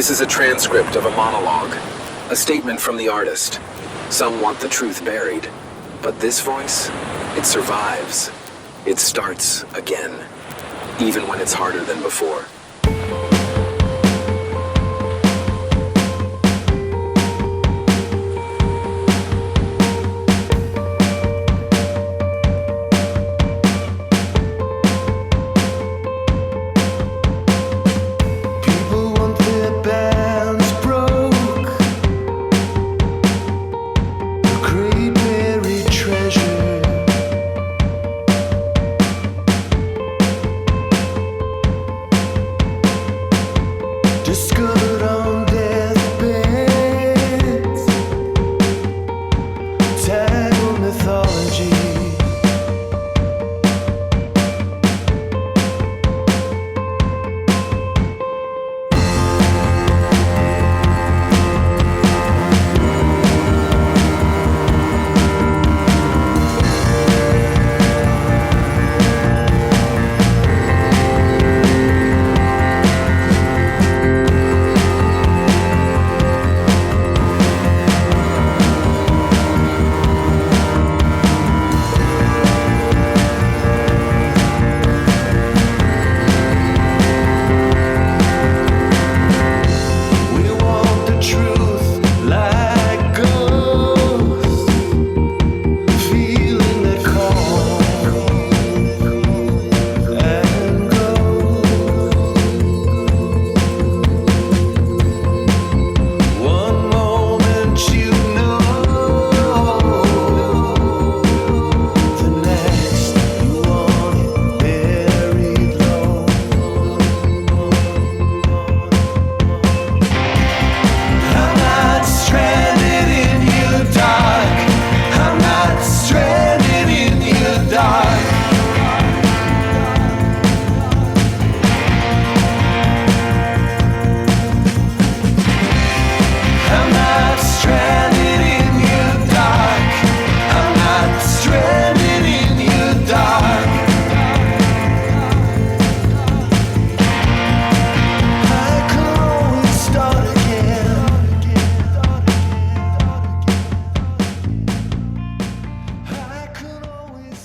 This is a transcript of a monologue, a statement from the artist. Some want the truth buried, but this voice, it survives. It starts again, even when it's harder than before.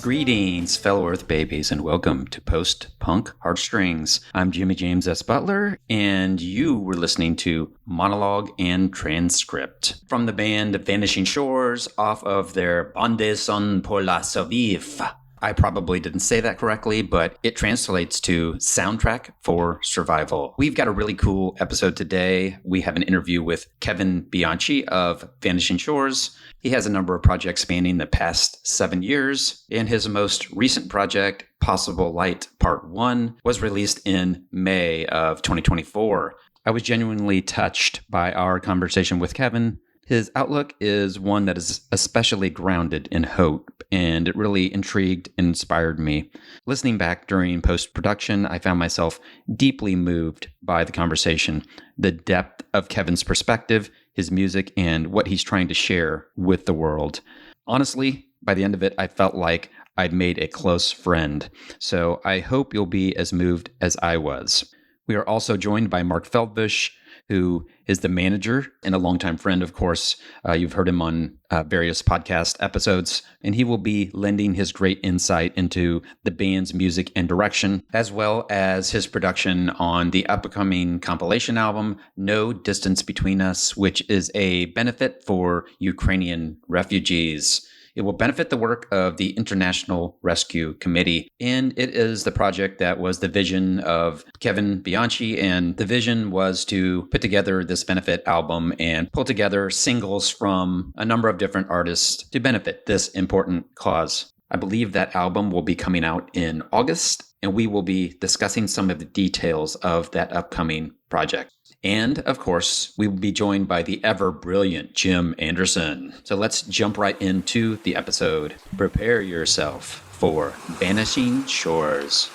Greetings, fellow Earth babies, and welcome to Post-Punk Heartstrings. I'm Jimmy James S. Butler, and you were listening to Monologue and Transcript from the band Vanishing Shores off of their Bande son pour la survivre. I probably didn't say that correctly, but it translates to Soundtrack for Survival. We've got a really cool episode today. We have an interview with Kevin Bianchi of Vanishing Shores. He has a number of projects spanning the past 7 years, and his most recent project, Possible Light Part 1, was released in May of 2024. I was genuinely touched by our conversation with Kevin. His outlook is one that is especially grounded in hope, and it really intrigued and inspired me. Listening back during post-production, I found myself deeply moved by the conversation, the depth of Kevin's perspective, his music, and what he's trying to share with the world. Honestly, by the end of it, I felt like I'd made a close friend. So I hope you'll be as moved as I was. We are also joined by Mark Feldbush, who is the manager and a longtime friend, of course. You've heard him on various podcast episodes, and he will be lending his great insight into the band's music and direction, as well as his production on the upcoming compilation album, No Distance Between Us, which is a benefit for Ukrainian refugees. It will benefit the work of the International Rescue Committee, and it is the project that was the vision of Kevin Bianchi, and the vision was to put together this benefit album and pull together singles from a number of different artists to benefit this important cause. I believe that album will be coming out in August, and we will be discussing some of the details of that upcoming project. And, of course, we will be joined by the ever-brilliant Jim Anderson. So let's jump right into the episode. Prepare yourself for Vanishing Shores.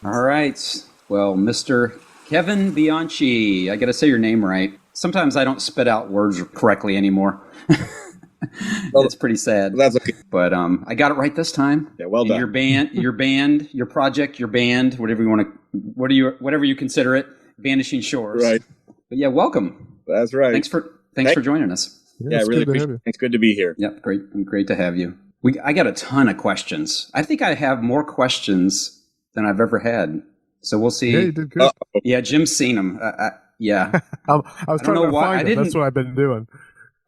All right. Well, Mr. Kevin Bianchi, I got to say your name right. Sometimes I don't spit out words correctly anymore. It's pretty sad. That's okay. But I got it right this time. Yeah, well done. Your band, your project, your band, whatever you want to, whatever you consider it, Vanishing Shores. Right. But yeah, welcome. That's right. Thanks for joining us. Yeah, I really appreciate it. It's good to be here. Yep, great to have you. I got a ton of questions. I think I have more questions than I've ever had. So we'll see. Yeah, you did good. Yeah, Jim's seen them. Yeah. I was trying to find them. That's what I've been doing.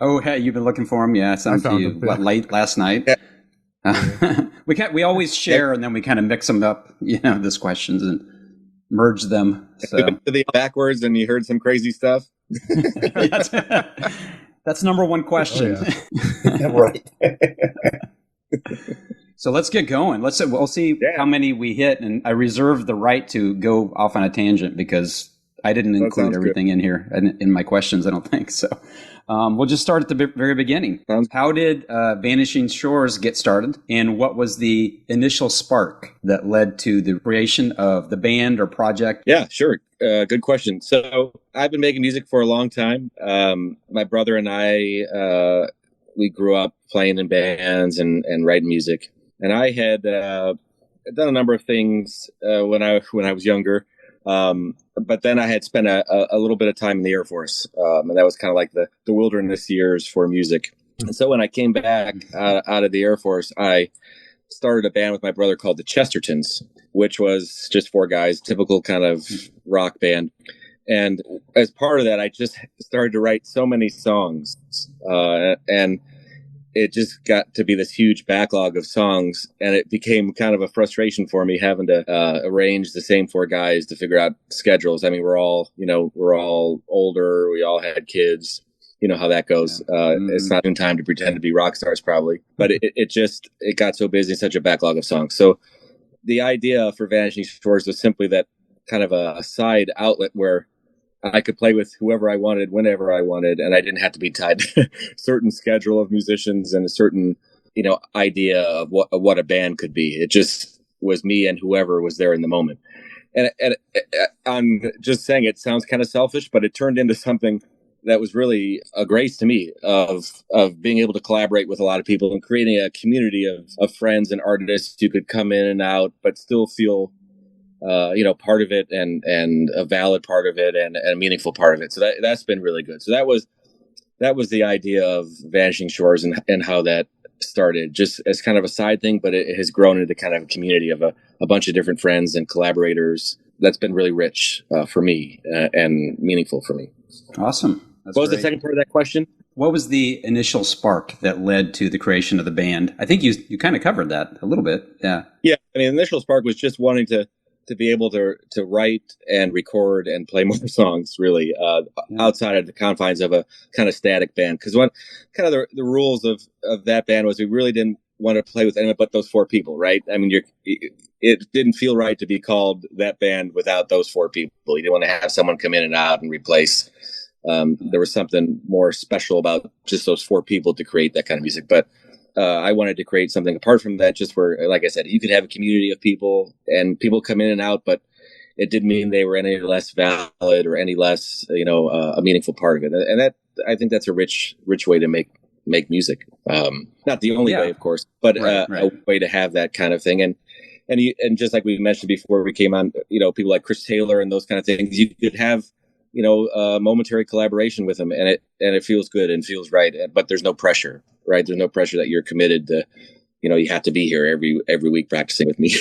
Oh, hey, you've been looking for them? Yeah, I sent them to you late last night. Yeah. We always share, and then we kind of mix them up, these questions and merge them. So to the backwards, and you heard some crazy stuff. That's number one question. Oh, yeah. Right. So let's get going. We'll see how many we hit, and I reserve the right to go off on a tangent because I didn't include everything in here in my questions. I don't think so. We'll just start at the very beginning. How did Vanishing Shores get started, and what was the initial spark that led to the creation of the band or project? Yeah, sure. Good question. So I've been making music for a long time. My brother and I, we grew up playing in bands and writing music. And I had done a number of things when I was younger. But then I had spent a little bit of time in the Air Force. And that was kind of like the wilderness years for music. And so when I came back out of the Air Force, I started a band with my brother called the Chestertons, which was just four guys, typical kind of rock band. And as part of that, I just started to write so many songs. And it just got to be this huge backlog of songs, and it became kind of a frustration for me having to arrange the same four guys to figure out schedules. I mean, we're all older. We all had kids. You know how that goes. It's not in time to pretend to be rock stars, probably. But it got so busy, such a backlog of songs. So the idea for Vanishing Shores was simply that kind of a side outlet where I could play with whoever I wanted, whenever I wanted, and I didn't have to be tied to a certain schedule of musicians and a certain, idea of what a band could be. It just was me and whoever was there in the moment. And I'm just saying it sounds kind of selfish, but it turned into something that was really a grace to me of being able to collaborate with a lot of people and creating a community of friends and artists who could come in and out, but still feel part of it and a valid part of it and a meaningful part of it. So that's been really good. So that was the idea of Vanishing Shores and how that started, just as kind of a side thing, but it has grown into kind of a community of a bunch of different friends and collaborators. That's been really rich for me and meaningful for me. Awesome. That's what was the second part of that question? What was the initial spark that led to the creation of the band? I think you kind of covered that a little bit. Yeah. Yeah. I mean, the initial spark was just wanting to be able to write and record and play more songs, really, outside of the confines of a kind of static band. Because one kind of the rules of that band was we really didn't want to play with anyone but those four people, right? I mean, it didn't feel right to be called that band without those four people. You didn't want to have someone come in and out and replace. There was something more special about just those four people to create that kind of music. But I wanted to create something apart from that, just where, like I said, you could have a community of people and people come in and out, but it didn't mean they were any less valid or any less, a meaningful part of it. And that, I think that's a rich way to make music. Not the only way, of course, but a way to have that kind of thing. And just like we mentioned before we came on, people like Chris Taylor and those kind of things, you could have, momentary collaboration with them, and it feels good and feels right, but there's no pressure, right? There's no pressure that you're committed to, you have to be here every week practicing with me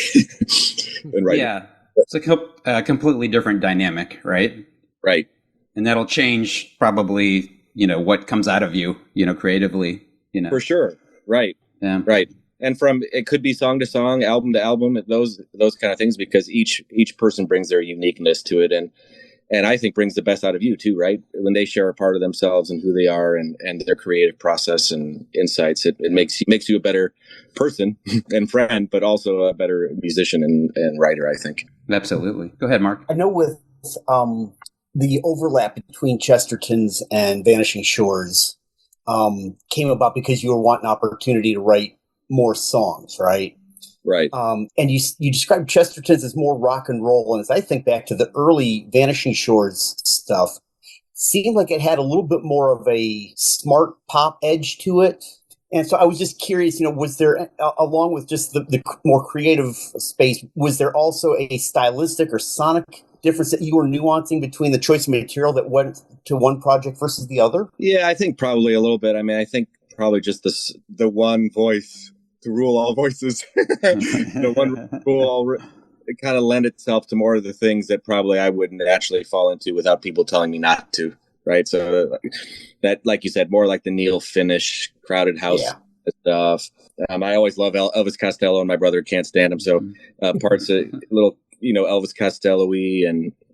and writing. Yeah. It's a completely different dynamic, right? Right. And that'll change probably, what comes out of you, creatively, For sure. Right. Yeah. Right. And it could be song to song, album to album, those kind of things, because each person brings their uniqueness to it. And I think brings the best out of you too, right? When they share a part of themselves and who they are and their creative process and insights, it makes you a better person and friend, but also a better musician and writer, I think. Absolutely. Go ahead, Mark. I know with the overlap between Chesterton's and Vanishing Shores came about because you were wanting an opportunity to write more songs, right? Right. And you described Chesterton's as more rock and roll. And as I think back to the early Vanishing Shores stuff, seemed like it had a little bit more of a smart pop edge to it. And so I was just curious, was there, along with just the more creative space, was there also a stylistic or sonic difference that you were nuancing between the choice of material that went to one project versus the other? Yeah, I think probably a little bit. I mean, I think probably just the one voice to rule all voices. The one rule all. It kind of lend itself to more of the things that probably I wouldn't actually fall into without people telling me not to. Right. So that, like you said, more like the Neil Finish, Crowded House stuff. I always love Elvis Costello, and my brother can't stand him. So parts of little, Elvis Costello-y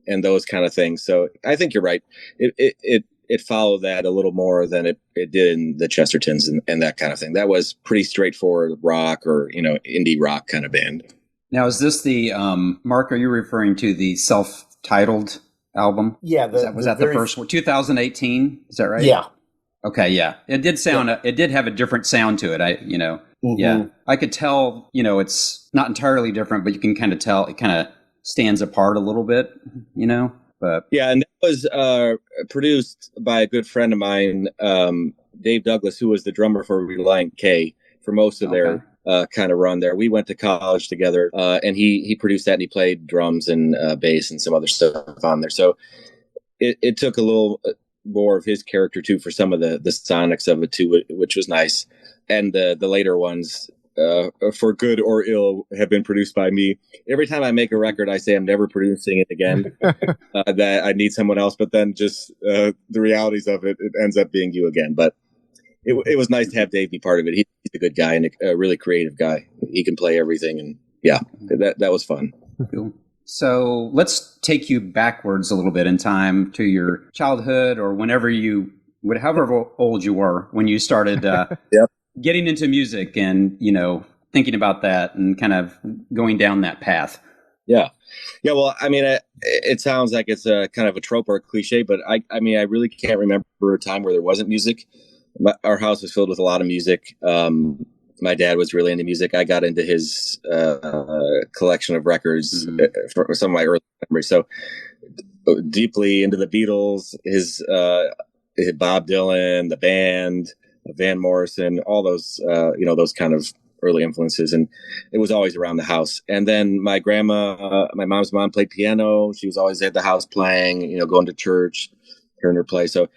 and those kind of things. So I think you're right. It followed that a little more than it did in the Chestertons and that kind of thing. That was pretty straightforward rock or, indie rock kind of band. Now, is this the, Mark, are you referring to the self-titled album? Yeah. Was that the first one? 2018? Is that right? Yeah. Okay, yeah. It did sound, it did have a different sound to it. Yeah. I could tell, it's not entirely different, but you can kind of tell it kind of stands apart a little bit, but. Yeah, and that was produced by a good friend of mine, Dave Douglas, who was the drummer for Reliant K for most of their kind of run there. We went to college together, and he produced that, and he played drums and bass and some other stuff on there. So it took a little more of his character too for some of the sonics of it too, which was nice. And the later ones, for good or ill, have been produced by me. Every time I make a record, I say I'm never producing it again, that I need someone else. But then just the realities of it ends up being you again. But it was nice to have Dave be part of it. He's a good guy and a really creative guy. He can play everything. And yeah, that was fun. Cool. So let's take you backwards a little bit in time to your childhood or however old you were when you started getting into music and, thinking about that and kind of going down that path. Yeah. Yeah. Well, I mean, it sounds like it's a kind of a trope or a cliche, but I really can't remember a time where there wasn't music. Our house was filled with a lot of music. My dad was really into music. I got into his collection of records for some of my early memories. So deeply into the Beatles, his Bob Dylan, the band, Van Morrison, all those, those kind of early influences. And it was always around the house. And then my grandma, my mom's mom, played piano. She was always at the house playing, going to church, hearing her play. So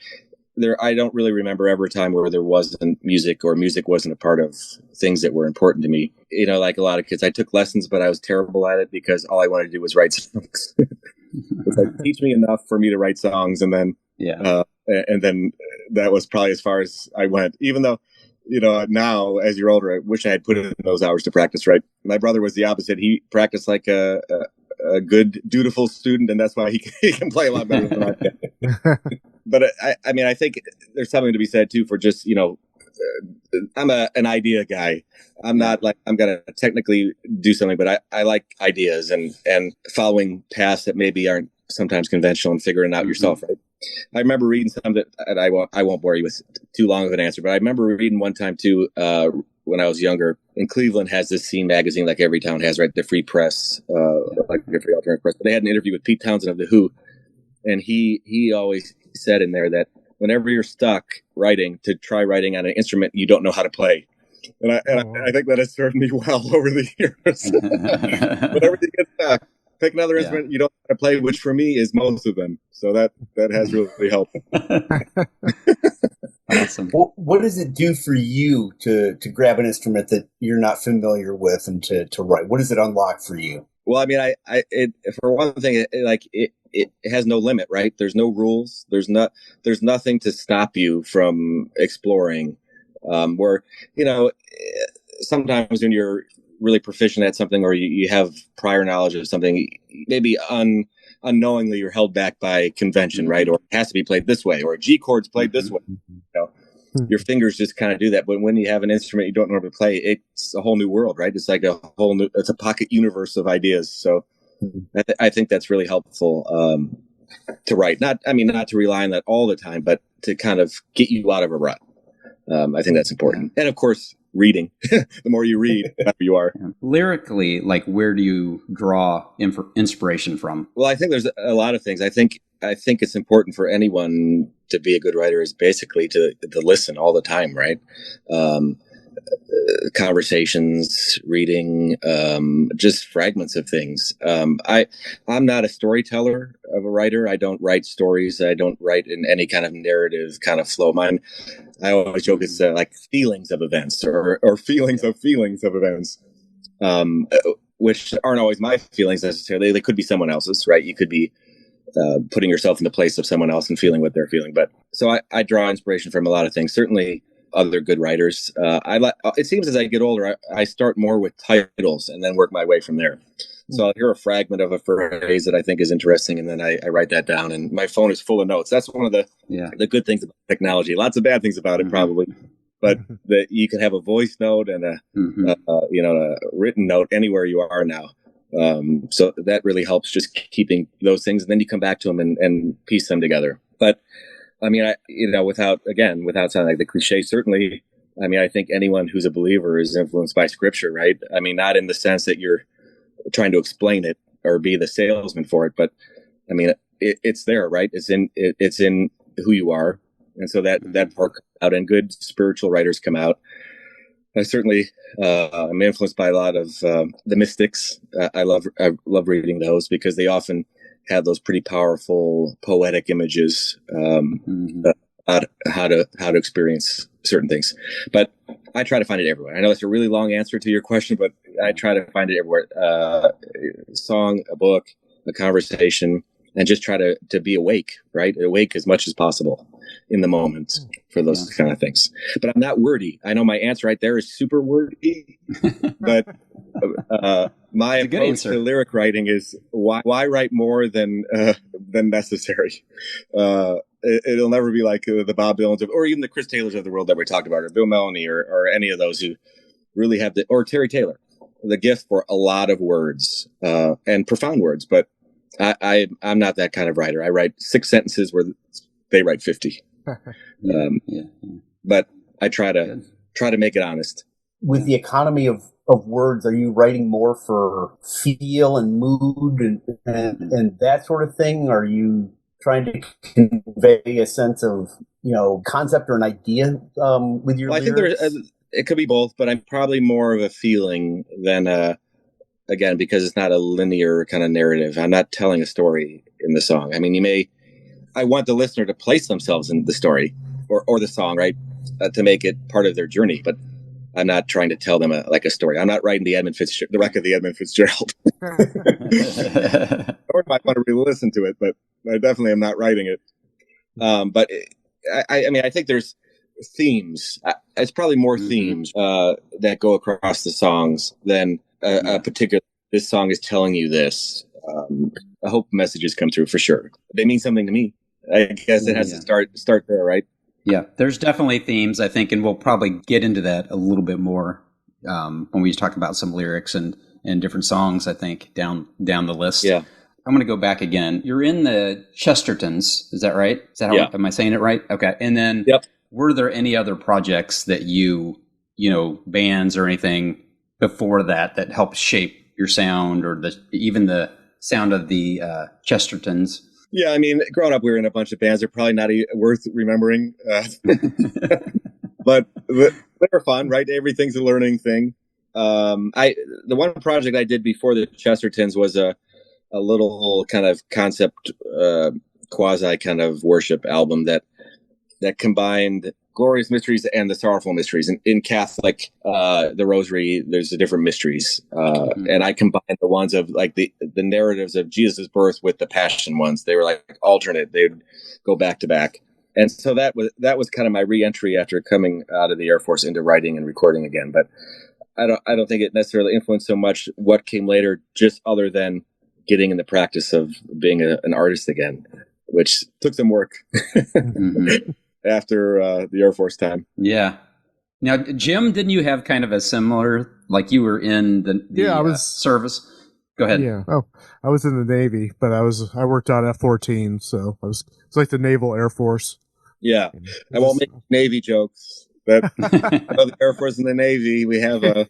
I don't really remember ever a time where there wasn't music or music wasn't a part of things that were important to me. Like a lot of kids, I took lessons, but I was terrible at it because all I wanted to do was write songs. It's like, teach me enough for me to write songs. And then, and then that was probably as far as I went, even though, now as you're older, I wish I had put in those hours to practice, right? My brother was the opposite. He practiced like a good, dutiful student, and that's why he can play a lot better than I can. But I think there's something to be said too for just, I'm an idea guy. I'm not like I'm going to technically do something, but I like ideas and following paths that maybe aren't sometimes conventional and figuring it out yourself, right? I remember reading something that I won't bore you with too long of an answer, but I remember reading one time too, when I was younger, and Cleveland has this scene magazine like every town has, right? The Free Press, like the Free Alternative Press. But they had an interview with Pete Townsend of The Who, and he always said in there that whenever you're stuck writing, to try writing on an instrument you don't know how to play. And I think that has served me well over the years. Whenever you get stuck, pick another instrument you don't know how to play, which for me is most of them. So that has really helped. Awesome. What does it do for you to grab an instrument that you're not familiar with and to write? What does it unlock for you? Well, I mean, it for one thing, it has no limit, right? There's no rules. There's nothing to stop you from exploring. Where, sometimes when you're really proficient at something or you have prior knowledge of something, maybe unknowingly you're held back by convention, right? Or it has to be played this way, or a G chord's played this way. Your fingers just kind of do that. But when you have an instrument you don't normally play, it's a whole new world, right? It's like it's a pocket universe of ideas. So I think that's really helpful to write. Not to rely on that all the time, but to kind of get you out of a rut. I think that's important. And of course, reading. The more you read, the better you are. Lyrically, like, where do you draw inspiration from? Well, I think there's a lot of things. I think it's important for anyone to be a good writer is basically to listen all the time, right? conversations, reading, just fragments of things. I'm not a storyteller of a writer. I don't write stories. I don't write in any kind of narrative kind of flow. I always joke it's like feelings of events or feelings of events, which aren't always my feelings necessarily. They could be someone else's, right? You could be putting yourself in the place of someone else and feeling what they're feeling. But so I draw inspiration from a lot of things. Certainly other good writers. It seems as I get older, I start more with titles and then work my way from there. So I'll hear a fragment of a phrase that I think is interesting, and then I write that down. And my phone is full of notes. That's one of the good things about technology. Lots of bad things about it, probably, but that you can have a voice note and a written note anywhere you are now. So that really helps, just keeping those things, and then you come back to them and piece them together. But I mean, without sounding like the cliche, certainly, I mean, I think anyone who's a believer is influenced by scripture, right? I mean, not in the sense that you're trying to explain it or be the salesman for it, but I mean, it's there, right? It's in who you are. And so that part comes out, and good spiritual writers come out. I certainly am influenced by a lot of the mystics. I love reading those because they often have those pretty powerful poetic images about how to experience certain things. But I try to find it everywhere. I know it's a really long answer to your question, but I try to find it everywhere. A song, a book, a conversation, and just try to be awake, right? Awake as much as possible in the moment for those kind of things. But I'm not wordy. I know my answer right there is super wordy, but my approach to lyric writing is why write more than necessary. It'll never be like the Bob Dylans or even the Chris Taylors of the world that we talked about, or Bill Melanie, or any of those who really have or Terry Taylor, the gift for a lot of words and profound words. But I'm not that kind of writer. I write 6 sentences where they write 50. But I try to make it honest. With the economy of words, are you writing more for feel and mood and that sort of thing? Are you trying to convey a sense of, concept or an idea with your lyrics? I think it could be both, but I'm probably more of a feeling than again, because it's not a linear kind of narrative. I'm not telling a story in the song. I mean, I want the listener to place themselves in the story or the song, right? To make it part of their journey, but I'm not trying to tell them a story. I'm not writing the wreck of the Edmund Fitzgerald. Or might want to re-listen to it, but I definitely am not writing it. But I think there's themes. It's probably more themes that go across the songs than a particular. This song is telling you this. I hope messages come through for sure. They mean something to me. I guess it has to start there, right? Yeah, there's definitely themes, I think, and we'll probably get into that a little bit more when we talk about some lyrics and different songs, I think, down the list. Yeah. I'm going to go back again. You're in the Chestertons, is that right? Is that how, am I saying it right? Okay. And then were there any other projects that bands or anything before that helped shape your sound or even the sound of the Chestertons? Yeah, I mean, growing up, we were in a bunch of bands. They're probably not worth remembering, but they were fun, right? Everything's a learning thing. The one project I did before the Chestertons was a little kind of concept, quasi kind of worship album that combined glorious mysteries and the sorrowful mysteries. And in Catholic, the Rosary, there's the different mysteries. And I combined the ones of like the narratives of Jesus' birth with the Passion ones. They were like alternate. They would go back to back. And so that was kind of my re-entry after coming out of the Air Force into writing and recording again. But I don't think it necessarily influenced so much what came later, just other than getting in the practice of being an artist again, which took some work. After the Air Force time. Yeah. Now, Jim, didn't you have kind of a similar, like you were in the service? Go ahead. Yeah. Oh, I was in the Navy, but I worked on F-14, so it's like the Naval Air Force. Yeah. I won't make Navy jokes, but the Air Force and the Navy, we have a...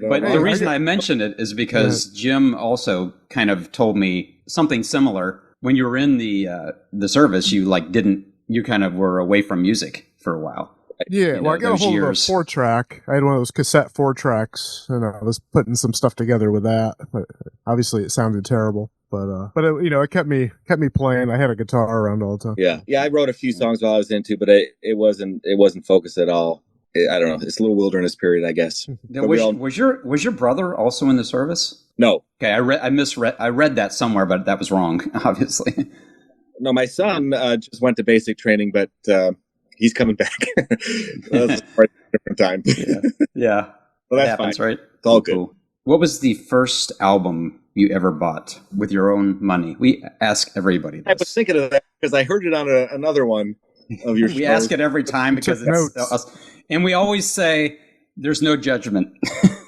But the reason I mentioned it is because Jim also kind of told me something similar. When you were in the service, you kind of were away from music for a while. Yeah, well, I got a hold of a 4-track. I had one of those cassette 4-tracks, and I was putting some stuff together with that. But obviously, it sounded terrible. But it, it kept me playing. I had a guitar around all the time. Yeah. I wrote a few songs while I was into, but it wasn't focused at all. I don't know. It's a little wilderness period, I guess. Was your brother also in the service? No. Okay, I read that somewhere, but that was wrong. Obviously. No, my son just went to basic training, but he's coming back. That's a different time. Yeah. Well, that's happens, fine. Right? It's all good. Cool. What was the first album you ever bought with your own money? We ask everybody this. I was thinking of that because I heard it on another one of your shows. We ask it every time because it's us. And we always say there's no judgment.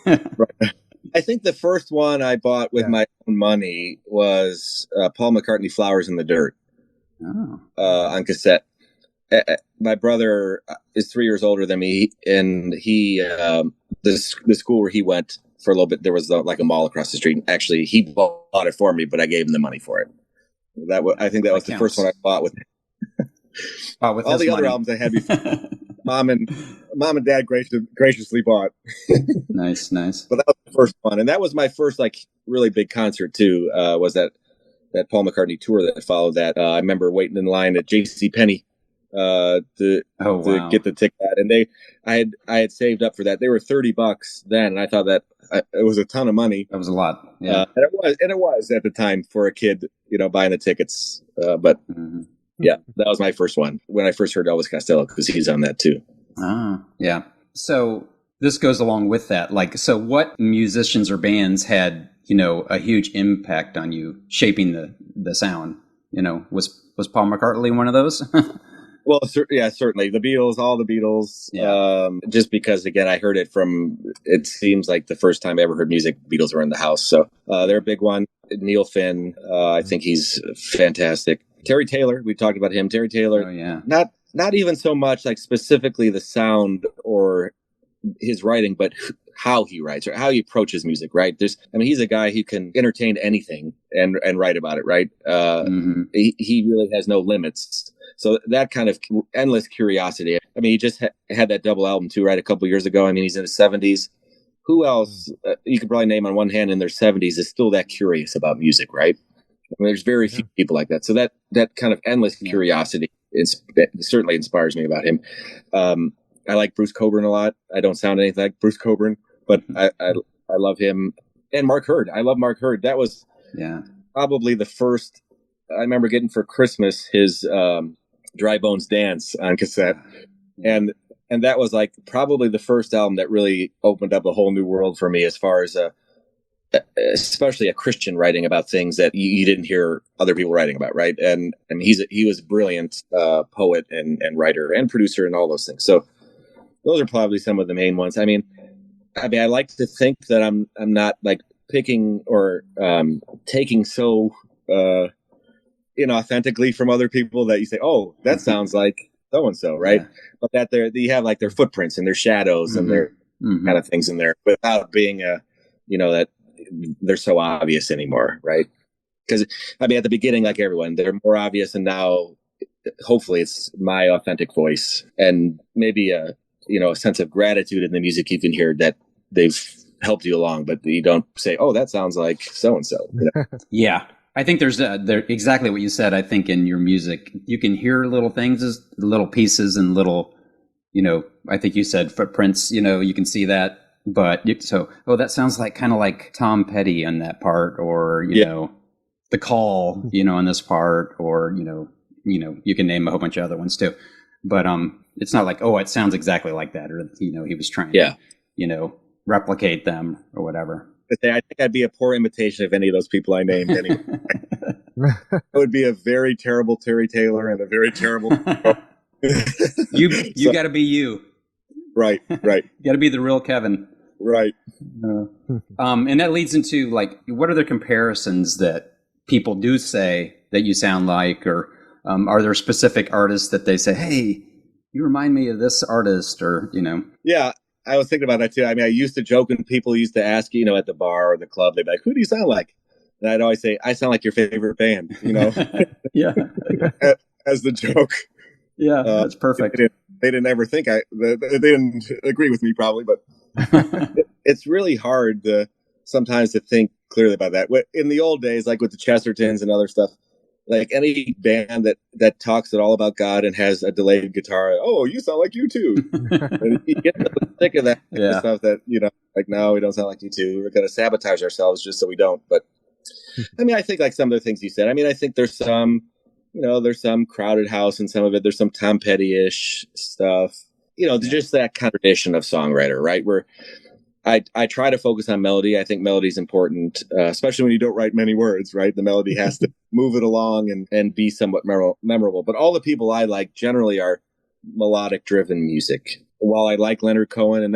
Right. I think the first one I bought with my own money was Paul McCartney, Flowers in the Dirt, on cassette. My brother is 3 years older than me, and the school where he went for a little bit, there was like a mall across the street. Actually, he bought it for me, but I gave him the money for it. I think that was the first one I bought with him. With all the other money. albums I had before, mom and dad graciously bought. Nice. But that was the first one, and that was my first like really big concert too. Was that Paul McCartney tour that followed that? I remember waiting in line at JCPenney to get the ticket, and I had saved up for that. They were $30 then, and I thought that it was a ton of money. That was a lot, yeah. And it was at the time for a kid, buying the tickets. But yeah, that was my first one when I first heard Elvis Costello, because he's on that too. Yeah. So this goes along with that. Like, so what musicians or bands had a huge impact on you shaping the sound? Was Paul McCartney one of those? Well, yeah, certainly. The Beatles, all the Beatles. Yeah. Just because, again, I heard it it seems like the first time I ever heard music, Beatles were in the house. So they're a big one. Neil Finn, I think he's fantastic. Terry Taylor, we talked about him. Terry Taylor, not even so much like specifically the sound or his writing, but how he writes or how he approaches music, right? He's a guy who can entertain anything and write about it, right? He really has no limits. So that kind of endless curiosity. He just had that double album too, right? A couple years ago. He's in his 70s. Who else you could probably name on one hand in their 70s is still that curious about music, right? There's very few people like that. So that kind of endless curiosity certainly inspires me about him. I like Bruce Cockburn a lot. I don't sound anything like Bruce Cockburn, but I love him. And Mark Hurd. I love Mark Hurd. That was probably the first I remember getting for Christmas his Dry Bones Dance on cassette. And that was like probably the first album that really opened up a whole new world for me as far as especially a Christian writing about things that you didn't hear other people writing about, right? And he was a brilliant poet and writer and producer and all those things. So those are probably some of the main ones. I like to think that I'm not like picking or taking so inauthentically from other people that you say, oh, that sounds like so and so, right? But that you have like their footprints and their shadows and their kind of things in there without being that they're so obvious anymore, right? Because at the beginning, like everyone, they're more obvious, and now hopefully it's my authentic voice and maybe a sense of gratitude in the music you can hear that they've helped you along, but you don't say, oh, that sounds like so and so. Yeah. I think there's exactly what you said. I think in your music, you can hear little things, little pieces, and little, I think you said footprints, you can see that. But that sounds like kind of like Tom Petty on that part, or, The Call, on this part, or, you can name a whole bunch of other ones too. But it's not like, oh, it sounds exactly like that, or, he was trying to, replicate them or whatever. I think I'd be a poor imitation of any of those people I named anyway. It would be a very terrible Terry Taylor and a very terrible. You got to be you. Right. You got to be the real Kevin. Right. And that leads into like, what are the comparisons that people do say that you sound like, or are there specific artists that they say, hey, you remind me of this artist, or, Yeah. I was thinking about that too. I used to joke when people used to ask, at the bar or the club, they'd be like, who do you sound like? And I'd always say, I sound like your favorite band, Yeah. As the joke. Yeah, that's perfect. they didn't ever think they didn't agree with me probably, but it's really hard sometimes to think clearly about that. In the old days, like with the Chestertons and other stuff, like any band that talks at all about God and has a delayed guitar, oh, you sound like you too. And you get sick of that stuff that, like, no, we don't sound like you too. We're going to sabotage ourselves just so we don't. But I mean, I think like some of the things you said, I mean, I think there's some, there's some Crowded House and some of it. There's some Tom Petty-ish stuff, just that kind of tradition of songwriter, right? Where I try to focus on melody. I think melody is important, especially when you don't write many words, right? The melody has to move it along and be somewhat memorable. But all the people I like generally are melodic driven music. While I like Leonard Cohen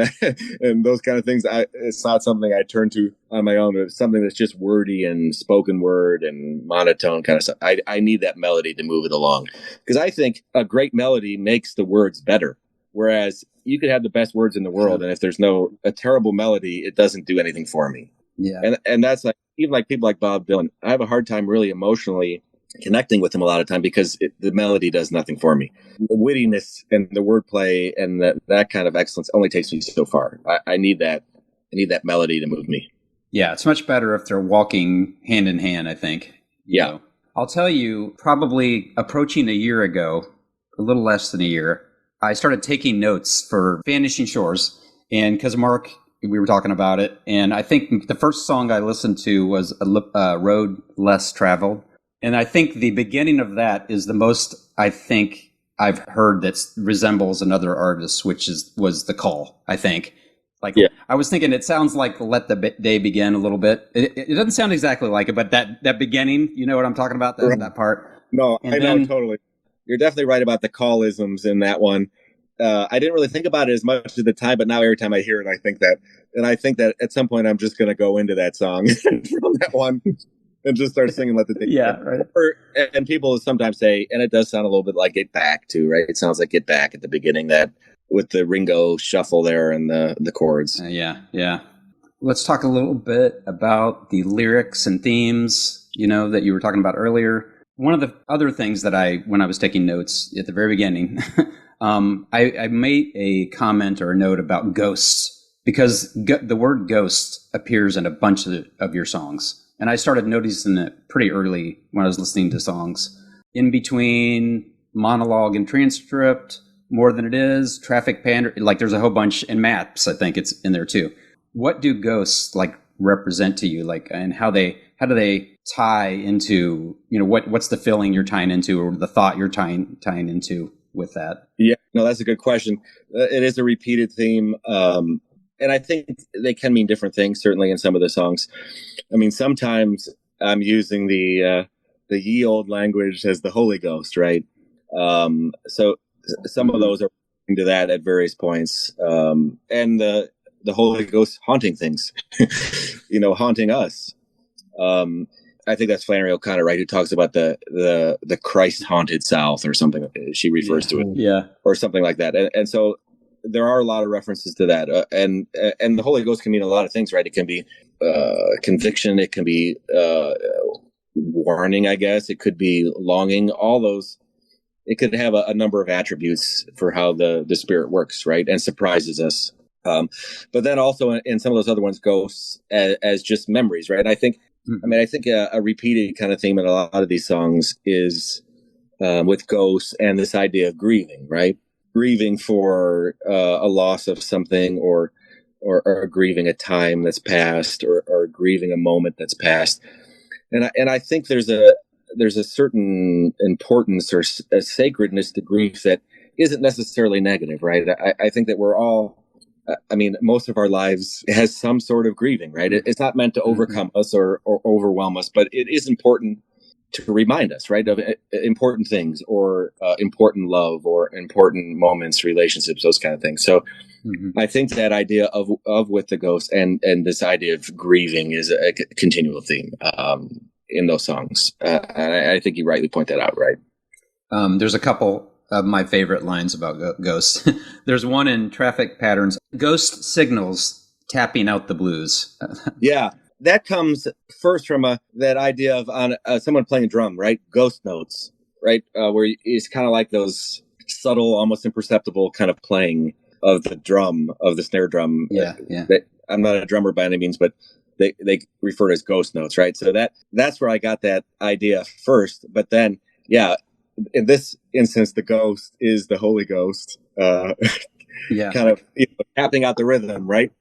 and those kind of things, it's not something I turn to on my own. It's something that's just wordy and spoken word and monotone kind of stuff. I need that melody to move it along, because I think a great melody makes the words better. Whereas you could have the best words in the world, and if there's a terrible melody, it doesn't do anything for me. Yeah. And that's like, even like people like Bob Dylan, I have a hard time really emotionally connecting with him a lot of time because the melody does nothing for me. The wittiness and the wordplay and that kind of excellence only takes me so far. I need that melody to move me. Yeah, it's much better if they're walking hand in hand, I think. Yeah. I'll tell you, probably approaching a year ago, a little less than a year, I started taking notes for Vanishing Shores. And because Mark, we were talking about it, and I think the first song I listened to was Road Less Traveled. And I think the beginning of that is the most, I think, I've heard that resembles another artist, which was The Call, I think. Like, yeah. I was thinking it sounds like Let the Day Begin a little bit. It doesn't sound exactly like it, but that beginning, you know what I'm talking about? That part? No, I know totally. You're definitely right about the call-isms in that one. I didn't really think about it as much at the time, but now every time I hear it, I think that. And I think that at some point I'm just going to go into that song from that one and just start singing Let the Day Begin. Yeah, right. And people sometimes say, and it does sound a little bit like Get Back too, right? It sounds like Get Back at the beginning, that with the Ringo shuffle there and the chords. Yeah. Let's talk a little bit about the lyrics and themes, that you were talking about earlier. One of the other things that when I was taking notes at the very beginning, I made a comment or a note about ghosts, because the word ghost appears in a bunch of your songs. And I started noticing it pretty early when I was listening to songs. In between Monologue and Transcript, More Than It Is, Traffic Pander, like there's a whole bunch, and Maps, I think it's in there too. What do ghosts represent to you, and how do they tie into, what's the feeling you're tying into, or the thought you're tying into with that? Yeah, no, that's a good question. It is a repeated theme. And I think they can mean different things, certainly in some of the songs. I mean, sometimes I'm using the ye old language as the Holy Ghost, right? So some of those are into that at various points. And the Holy Ghost haunting things, haunting us. I think that's Flannery O'Connor, right? Who talks about the Christ haunted South or something. She refers to it, or something like that. And so there are a lot of references to that, and the Holy Ghost can mean a lot of things, right? It can be conviction, it can be warning, I guess. It could be longing. All those. It could have a number of attributes for how the Spirit works, right? And surprises us. But then also in some of those other ones, ghosts as just memories, right? And I think a repeated kind of theme in a lot of these songs is with ghosts and this idea of grieving, right? Grieving for a loss of something, or grieving a time that's passed, or grieving a moment that's passed. And I think there's a certain importance or a sacredness to grief that isn't necessarily negative, right? I think that we're all, most of our lives has some sort of grieving, right? It's not meant to overcome us or overwhelm us, but it is important to remind us, right, of important things, or important love, or important moments, relationships, those kind of things. So I think that idea of with the ghost and this idea of grieving is a continual theme in those songs. And I think you rightly point that out, right? There's a couple of my favorite lines about ghosts. There's one in Traffic Patterns: ghost signals tapping out the blues. Yeah. That comes first from that idea of someone playing a drum, right? Ghost notes, right? Where it's kind of like those subtle, almost imperceptible kind of playing of the snare drum. Yeah. I'm not a drummer by any means, but they refer to as ghost notes, right? So that's where I got that idea first. But then, yeah, in this instance, the ghost is the Holy Ghost, kind of tapping out the rhythm, right?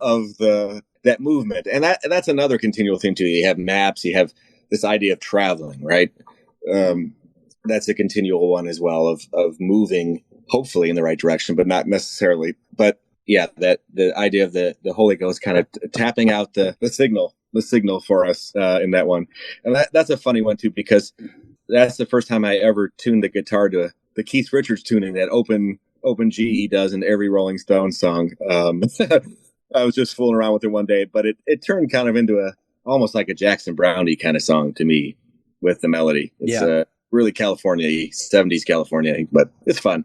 Of that movement, and that's another continual thing too. You have maps, you have this idea of traveling, right? That's a continual one as well of moving, hopefully in the right direction, but not necessarily. But yeah, that the idea of the Holy Ghost kind of tapping out the signal for us in that one, and that's a funny one too, because that's the first time I ever tuned the guitar to the Keith Richards tuning, that open G he does in every Rolling Stones song. I was just fooling around with it one day, but it turned kind of into almost like a Jackson Brownie kind of song to me with the melody. It's really California-y, 70s California, but it's fun.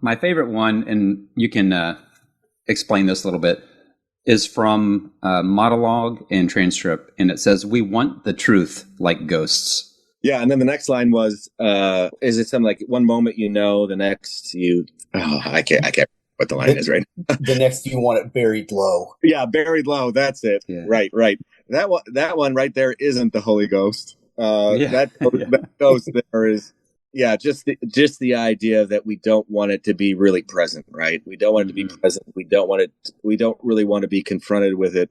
My favorite one, and you can explain this a little bit, is from Monologue and Transcript, and it says, "We want the truth like ghosts." Yeah, and then the next line was, is it something like, one moment you know, the next you... Oh, I can't what the line is right now. The next you want it buried low. Yeah, buried low, that's it. Yeah. Right. That one right there isn't the Holy Ghost. That ghost there is... Yeah, just the idea that we don't want it to be really present, right? We don't want it to be present. We don't really want to be confronted with it.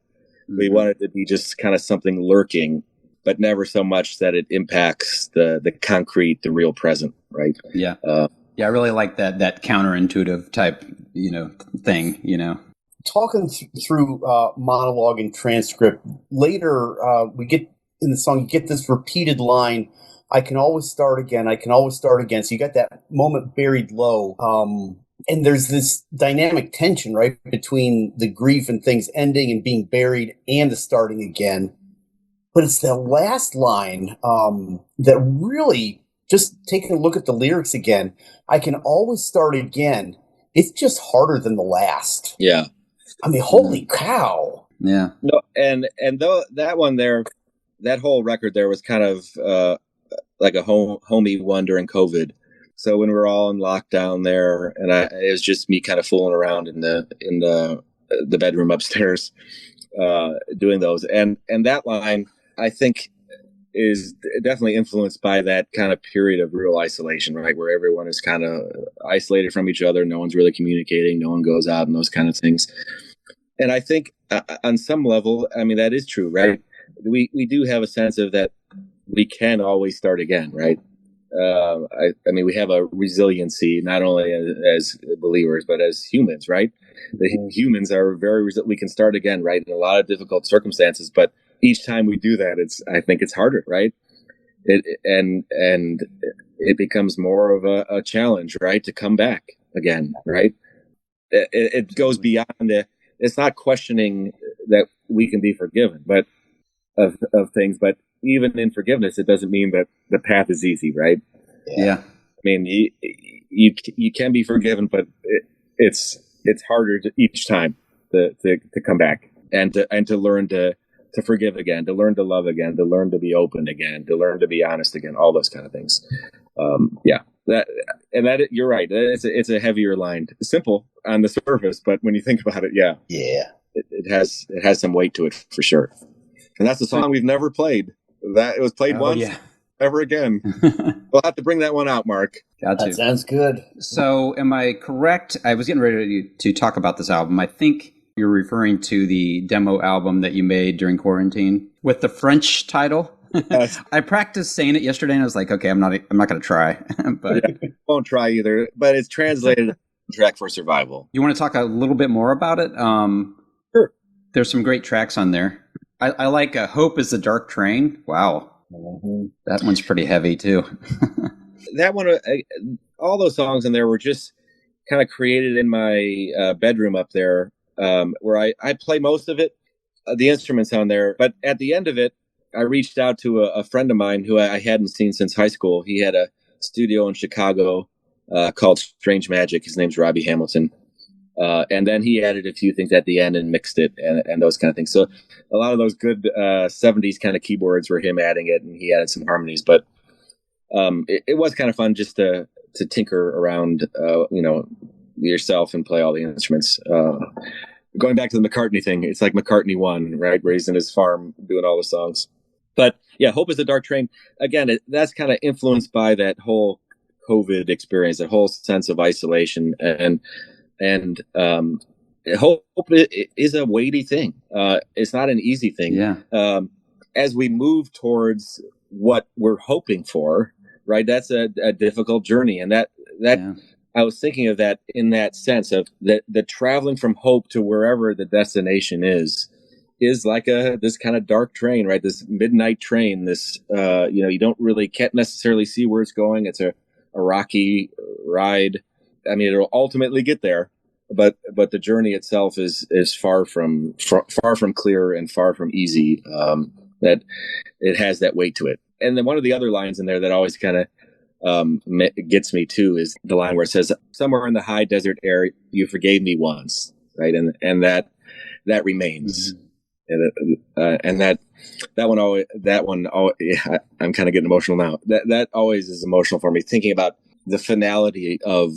Mm-hmm. We want it to be just kind of something lurking, but never so much that it impacts the concrete, the real present, right? Yeah. I really like that counterintuitive type, thing, Talking through Monologue and Transcript, later we get in the song, you get this repeated line, "I can always start again. I can always start again." So you got that moment buried low. And there's this dynamic tension, right, between the grief and things ending and being buried and the starting again. But it's the last line that really, just taking a look at the lyrics again, "I can always start again." It's just harder than the last. Yeah. I mean, holy cow. Yeah. No, and though that one there, that whole record there was kind of like a homey one during COVID. So when we were all in lockdown there, and it was just me kind of fooling around in the bedroom upstairs doing those, and that line, I think, is definitely influenced by that kind of period of real isolation, right, where everyone is kind of isolated from each other. No one's really communicating. No one goes out and those kind of things. And I think on some level, I mean, that is true, right? We do have a sense of that we can always start again, right? I mean, we have a resiliency, not only as believers, but as humans, right? The humans are we can start again, right? In a lot of difficult circumstances, but each time we do that, I think it's harder, right? And it becomes more of a challenge, right? To come back again, right? It goes beyond it's not questioning that we can be forgiven, but of things, but even in forgiveness, it doesn't mean that the path is easy, right? Yeah. I mean, you can be forgiven, but it's harder each time to come back and to learn to forgive again, to learn to love again, to learn to be open again, to learn to be honest again, all those kind of things. You're right. It's a heavier line, simple on the surface, but when you think about it, it has some weight to it for sure. And that's a song we've never played. That it was played once, ever again. We'll have to bring that one out, Mark. Got to. That sounds good. So, am I correct? I was getting ready to talk about this album. I think you're referring to the demo album that you made during quarantine with the French title. Yes. I practiced saying it yesterday, and I was like, okay, I'm not going to try. But won't try either. But it's translated Track for Survival. You want to talk a little bit more about it? Sure. There's some great tracks on there. I like Hope is the Dark Train. Wow. Mm-hmm. That one's pretty heavy, too. That one, all those songs in there were just kind of created in my bedroom up there, where I play most of it, the instruments on there. But at the end of it, I reached out to a friend of mine who I hadn't seen since high school. He had a studio in Chicago called Strange Magic. His name's Robbie Hamilton. And then he added a few things at the end and mixed it and those kind of things. So a lot of those good 70s kind of keyboards were him adding it, and he added some harmonies. But it was kind of fun just to tinker around, yourself and play all the instruments. Going back to the McCartney thing, it's like McCartney 1, right? Where he's in his farm doing all the songs. But yeah, Hope is a Dark Train. Again, that's kind of influenced by that whole COVID experience, that whole sense of isolation, and hope is a weighty thing. It's not an easy thing. Yeah. As we move towards what we're hoping for, right? That's a difficult journey, and that Yeah. I was thinking of that in that sense of the traveling from hope to wherever the destination is like this kind of dark train, right? This midnight train. This can't necessarily see where it's going. It's a rocky ride. I mean, it'll ultimately get there, but the journey itself is far from clear and far from easy. That it has that weight to it. And then one of the other lines in there that always kind of gets me too is the line where it says, "Somewhere in the high desert air, you forgave me once," right? And that remains. Mm-hmm. And that one, yeah, I'm kind of getting emotional now. That always is emotional for me, thinking about the finality of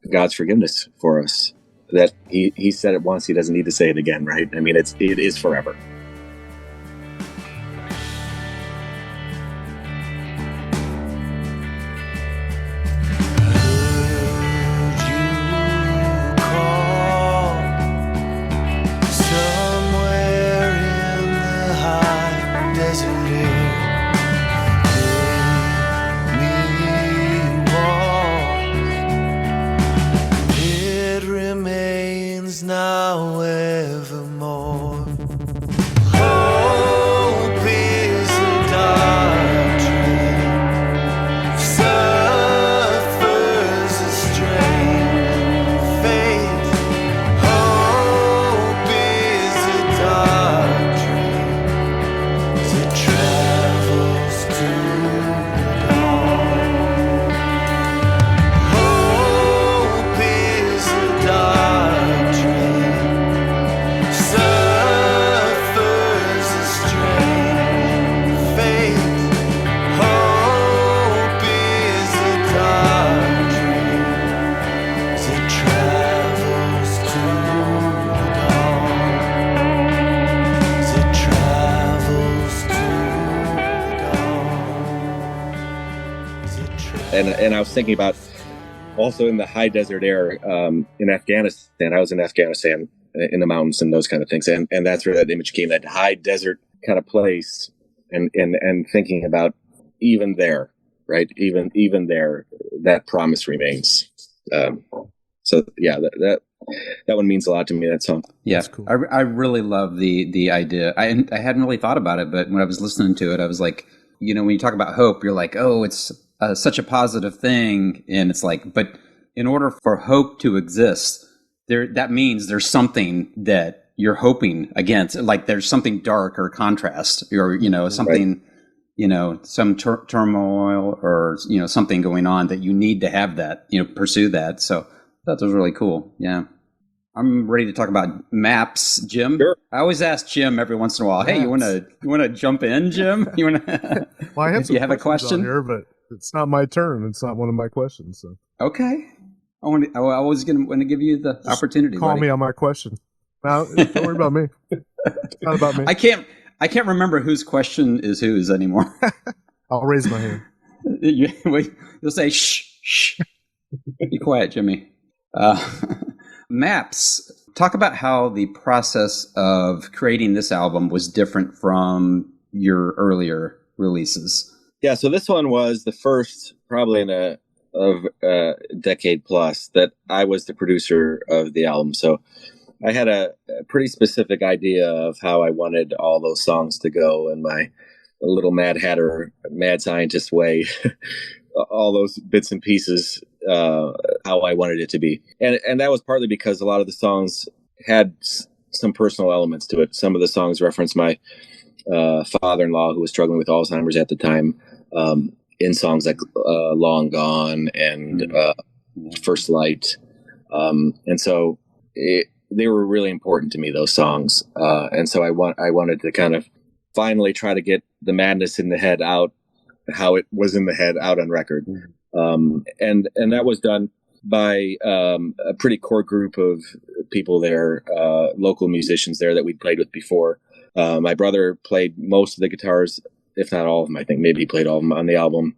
God's forgiveness for us. That he said it once, he doesn't need to say it again, right? I mean, it is forever. And I was thinking about also in the high desert air in Afghanistan. I was in Afghanistan in the mountains and those kind of things. And that's where that image came, that high desert kind of place. And thinking about even there, right? Even there, that promise remains. So yeah, that one means a lot to me, that song. Yeah, cool. I really love the idea. I hadn't really thought about it, but when I was listening to it, I was like, when you talk about hope, you're like, oh, it's such a positive thing. And it's like, but in order for hope to exist, that means there's something that you're hoping against. Like there's something dark or contrast or, something, right. Some turmoil or, something going on that you need to have that, pursue that. So that was really cool. Yeah. I'm ready to talk about maps, Jim. Sure. I always ask Jim every once in a while, maps. Hey, you want to jump in, Jim? You want to? Well, I have you have a question here, but it's not my turn. It's not one of my questions. So. Okay. I was going to give you the opportunity. Call me on my question. Now, don't worry about me. It's not about me. I can't remember whose question is whose anymore. I'll raise my hand. You'll say, shh. Be quiet, Jimmy. Maps. Talk about how the process of creating this album was different from your earlier releases. Yeah, so this one was the first, probably in a decade plus, that I was the producer of the album. So I had a pretty specific idea of how I wanted all those songs to go in my little Mad Hatter, mad scientist way. All those bits and pieces, how I wanted it to be. And that was partly because a lot of the songs had some personal elements to it. Some of the songs reference my father-in-law, who was struggling with Alzheimer's at the time, in songs like Long Gone and First Light. And so they were really important to me, those songs. And so I wanted to kind of finally try to get the madness in the head out, how it was in the head, out on record. And that was done by a pretty core group of people there, local musicians there that we'd played with before. My brother played most of the guitars, if not all of them. I think maybe he played all of them on the album.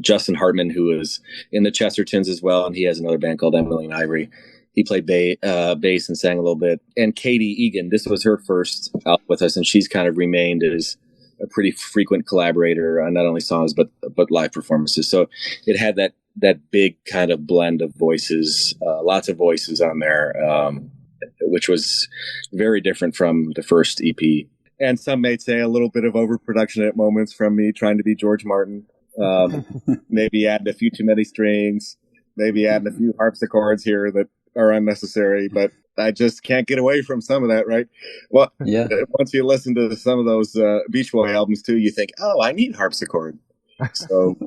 Justin Hartman, who was in the Chestertons as well, and he has another band called Emily and Ivory. He played bass and sang a little bit. And Katie Egan, this was her first out with us, and she's kind of remained as a pretty frequent collaborator on not only songs but live performances. So it had that big kind of blend of voices, lots of voices on there, which was very different from the first EP. And some may say a little bit of overproduction at moments from me trying to be George Martin. Maybe adding a few too many strings, maybe adding a few harpsichords here that are unnecessary, but I just can't get away from some of that, right? Well, yeah. Once you listen to some of those Beach Boy albums too, you think, oh, I need harpsichord. So,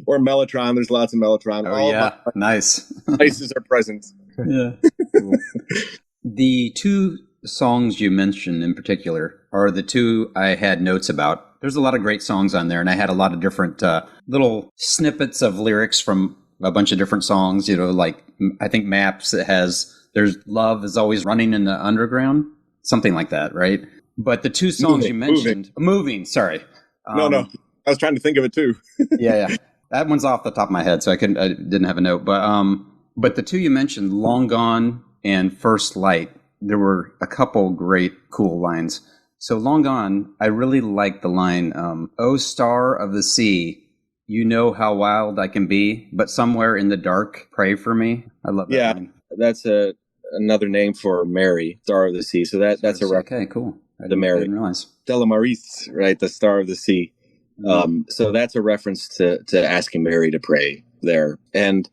or Mellotron. There's lots of Mellotron. Oh, yeah. Nice. Places are present. Yeah. Cool. The two songs you mentioned in particular are the two I had notes about. There's a lot of great songs on there, and I had a lot of different little snippets of lyrics from a bunch of different songs. You know, like I think Maps, it has, there's Love is Always Running in the Underground, something like that, right? But the two songs you mentioned, Moving, sorry. No, I was trying to think of it too. yeah. That one's off the top of my head, so I didn't have a note. But the two you mentioned, Long Gone and First Light, there were a couple great, cool lines. So Long Gone, I really like the line, "Oh, star of the sea, you know how wild I can be, but somewhere in the dark, pray for me." I love that. Yeah, line. That's another name for Mary, Star of the Sea. So that's a reference. Okay, cool. The Mary. I didn't realize. Stella Maris, right? The Star of the Sea. So that's a reference to asking Mary to pray there. And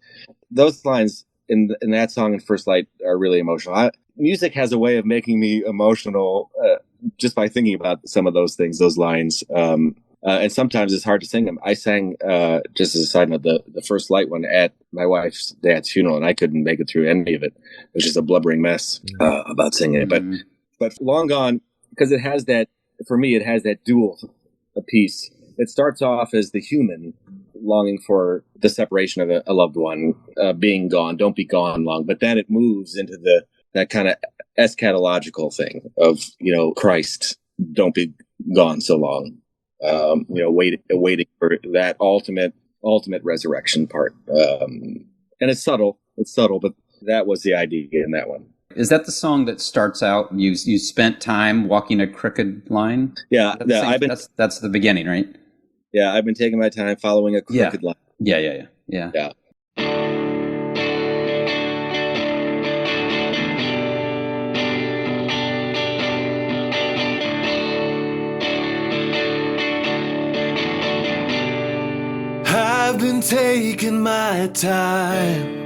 those lines in that song and First Light are really emotional. Music has a way of making me emotional just by thinking about some of those things, those lines. And sometimes it's hard to sing them. I sang, just as a side note, the First Light one at my wife's dad's funeral, and I couldn't make it through any of it. It was just a blubbering mess about singing it. But Long Gone, because it has that, for me, it has that dual piece. It starts off as the human longing for the separation of a loved one, being gone, don't be gone long. But then it moves into that kind of eschatological thing of, Christ, don't be gone so long. Waiting for that ultimate resurrection part. And it's subtle, but that was the idea in that one. Is that the song that starts out, you spent time walking a crooked line? Yeah. That's the beginning, right? Yeah, I've been taking my time following a crooked line. Yeah. I've been taking my time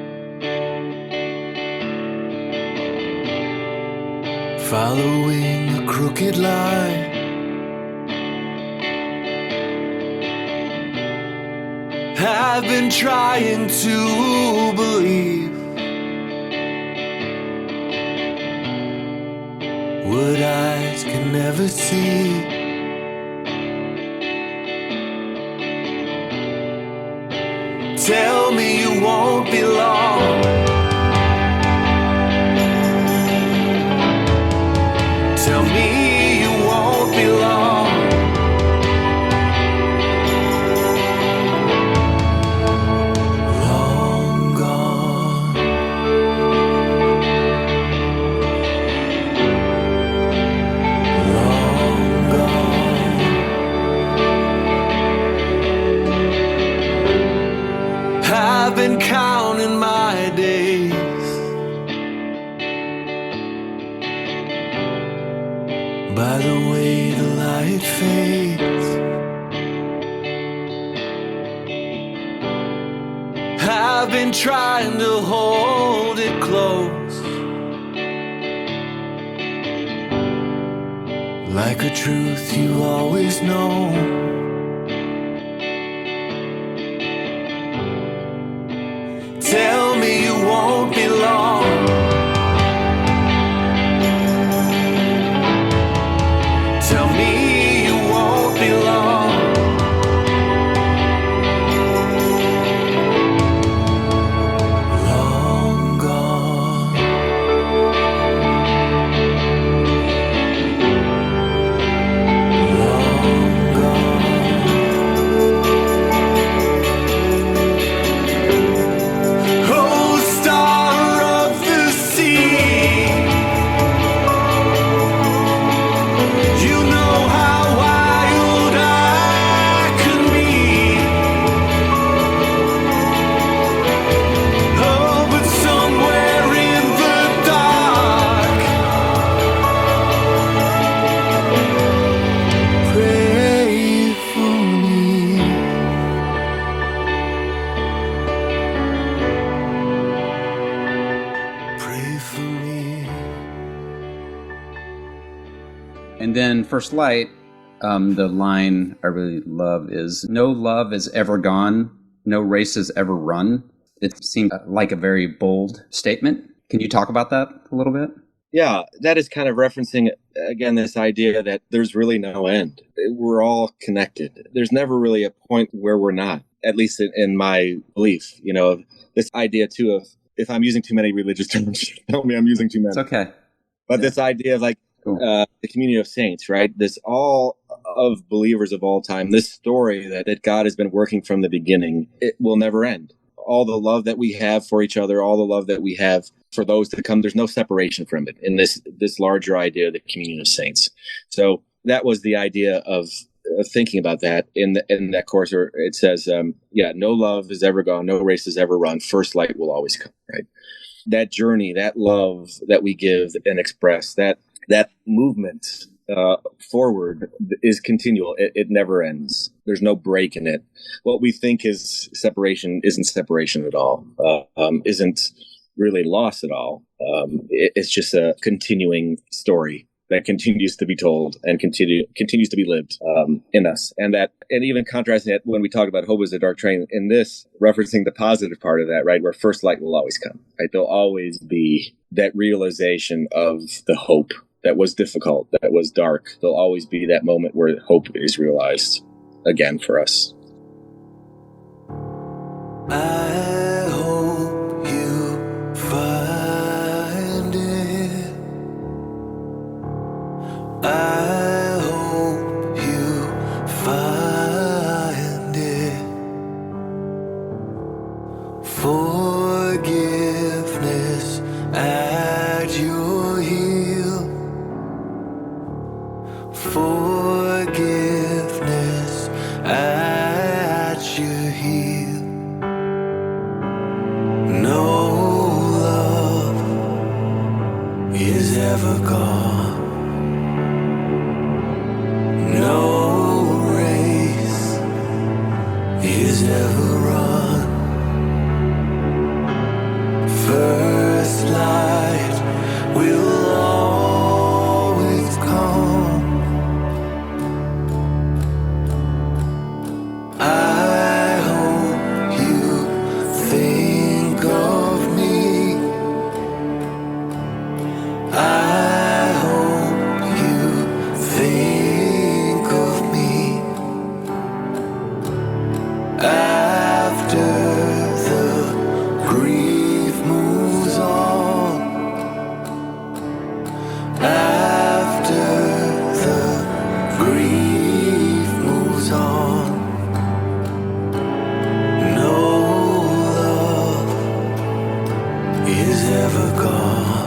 following a crooked line. I've been trying to believe what eyes can never see. Tell me you won't be long. Tell me you won't be long. Long gone. Long gone. I've been counting my days, by the way the light fades. I've been trying to hold it close, like a truth you always know. Tell me you won't be long. Tell me you won't be long. And then First Light, the line I really love is, "No love is ever gone, no race is ever run." It seems like a very bold statement. Can you talk about that a little bit? Yeah, that is kind of referencing, again, this idea that there's really no end. We're all connected. There's never really a point where we're not, at least in my belief. This idea, too, of if I'm using too many religious terms, tell me I'm using too many. It's okay. But this idea of the community of saints, right? This all of believers of all time, this story that God has been working from the beginning, it will never end. All the love that we have for each other, all the love that we have for those to come, there's no separation from it in this larger idea of the communion of saints. So that was the idea of thinking about that in that chorus where it says, no love is ever gone, no race is ever run, first light will always come, right? That journey, that love that we give and express, that movement forward is continual. It never ends. There's no break in it. What we think is separation isn't separation at all, isn't really loss at all. It's just a continuing story that continues to be told and continues to be lived in us. And even contrasting it when we talk about hope is a dark train, in this, referencing the positive part of that, right, where first light will always come, right? There'll always be that realization of the hope that was difficult, that was dark. There'll always be that moment where hope is realized again for us. I hope you find it. I hope you find it. Forgiveness at your heel. Forgiveness at your heel. No love is ever gone. No race is ever run. First light will always come. I hope you think of me. I hope you think of me. After the grief moves on. After the grief moves on. No love is ever gone.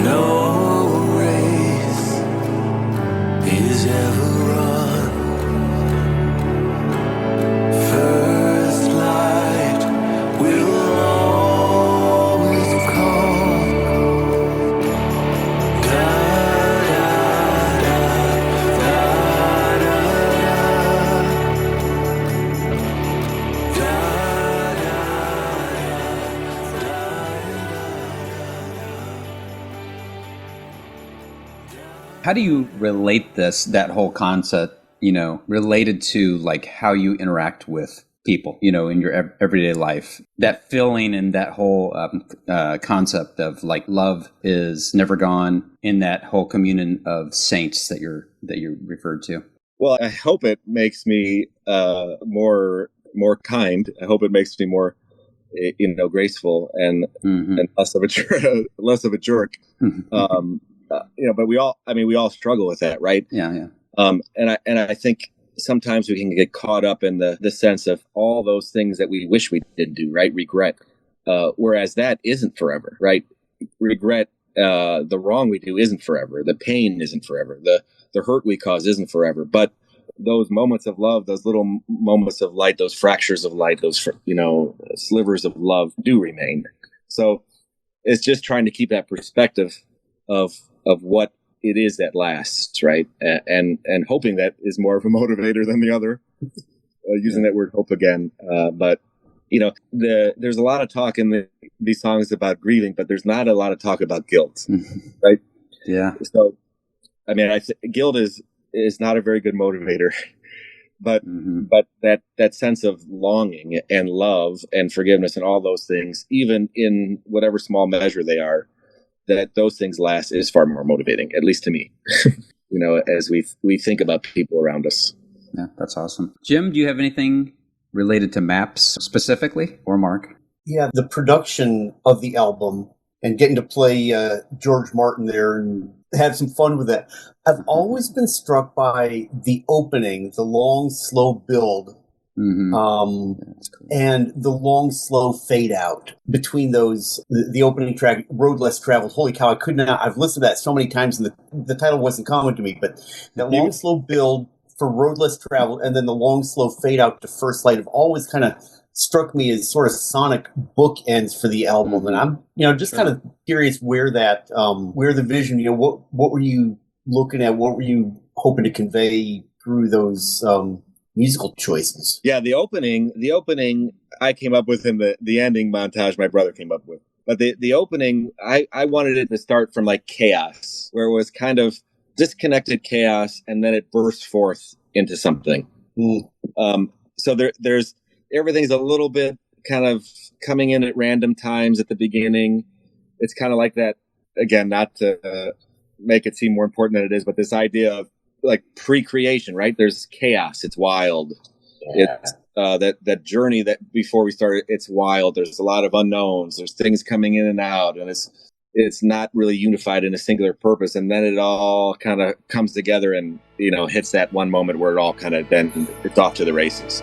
No race is ever run. First light will always come. Da da da da da How do you relate that whole concept, related to like how you interact with people, in your everyday life? That feeling and that whole concept of like love is never gone in that whole communion of saints that you referred to. Well, I hope it makes me more kind. I hope it makes me more, graceful and less of a jerk. But we all struggle with that, right? Yeah. And I think sometimes we can get caught up in the sense of all those things that we wish we didn't do, right? Regret. Whereas that isn't forever, right? Regret, the wrong we do isn't forever. The pain isn't forever. The hurt we cause isn't forever. But those moments of love, those little moments of light, those fractures of light, those, slivers of love do remain. So it's just trying to keep that perspective of what it is that lasts, right? And hoping that is more of a motivator than the other, using that word hope again. But, there's a lot of talk in these songs about grieving, but there's not a lot of talk about guilt, right? Yeah. So, I mean, guilt is not a very good motivator, but that sense of longing and love and forgiveness and all those things, even in whatever small measure they are, that those things last is far more motivating, at least to me. As we think about people around us. Yeah, that's awesome. Jim, do you have anything related to maps specifically, or Mark? Yeah, the production of the album and getting to play George Martin there and have some fun with that. I've always been struck by the opening, the long, slow build, cool. And the long, slow fade out between those. The opening track, Road Less Traveled. Holy cow, I could not. I've listened to that so many times, and the title wasn't common to me. But that long, slow build for Road Less Traveled, and then the long, slow fade out to First Light have always kind of struck me as sort of sonic bookends for the album. And I'm, just kind of curious where the vision, what were you looking at? What were you hoping to convey through those musical choices? Yeah, the opening I came up with, and the ending montage my brother came up with. But the opening, I wanted it to start from like chaos, where it was kind of disconnected chaos, and then it burst forth into something. So there's everything's a little bit kind of coming in at random times at the beginning. It's kind of like that, again, not to make it seem more important than it is, but this idea of like pre-creation, right? There's chaos. It's wild. Yeah. It's that journey that before we started, it's wild. There's a lot of unknowns. There's things coming in and out, and it's not really unified in a singular purpose. And then it all kind of comes together and, hits that one moment where it all kind of, then it's off to the races.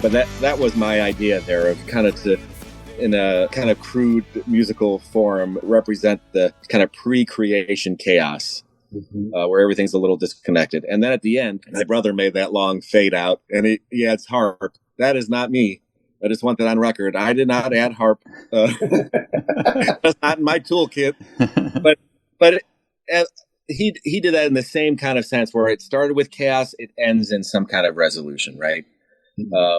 But that was my idea there, of kind of to, in a kind of crude musical form, represent the kind of pre-creation chaos, where everything's a little disconnected. And then at the end, my brother made that long fade out, and he adds harp. That is not me. I just want that on record. I did not add harp. That's not in my toolkit. But he did that in the same kind of sense, where it started with chaos, it ends in some kind of resolution, right?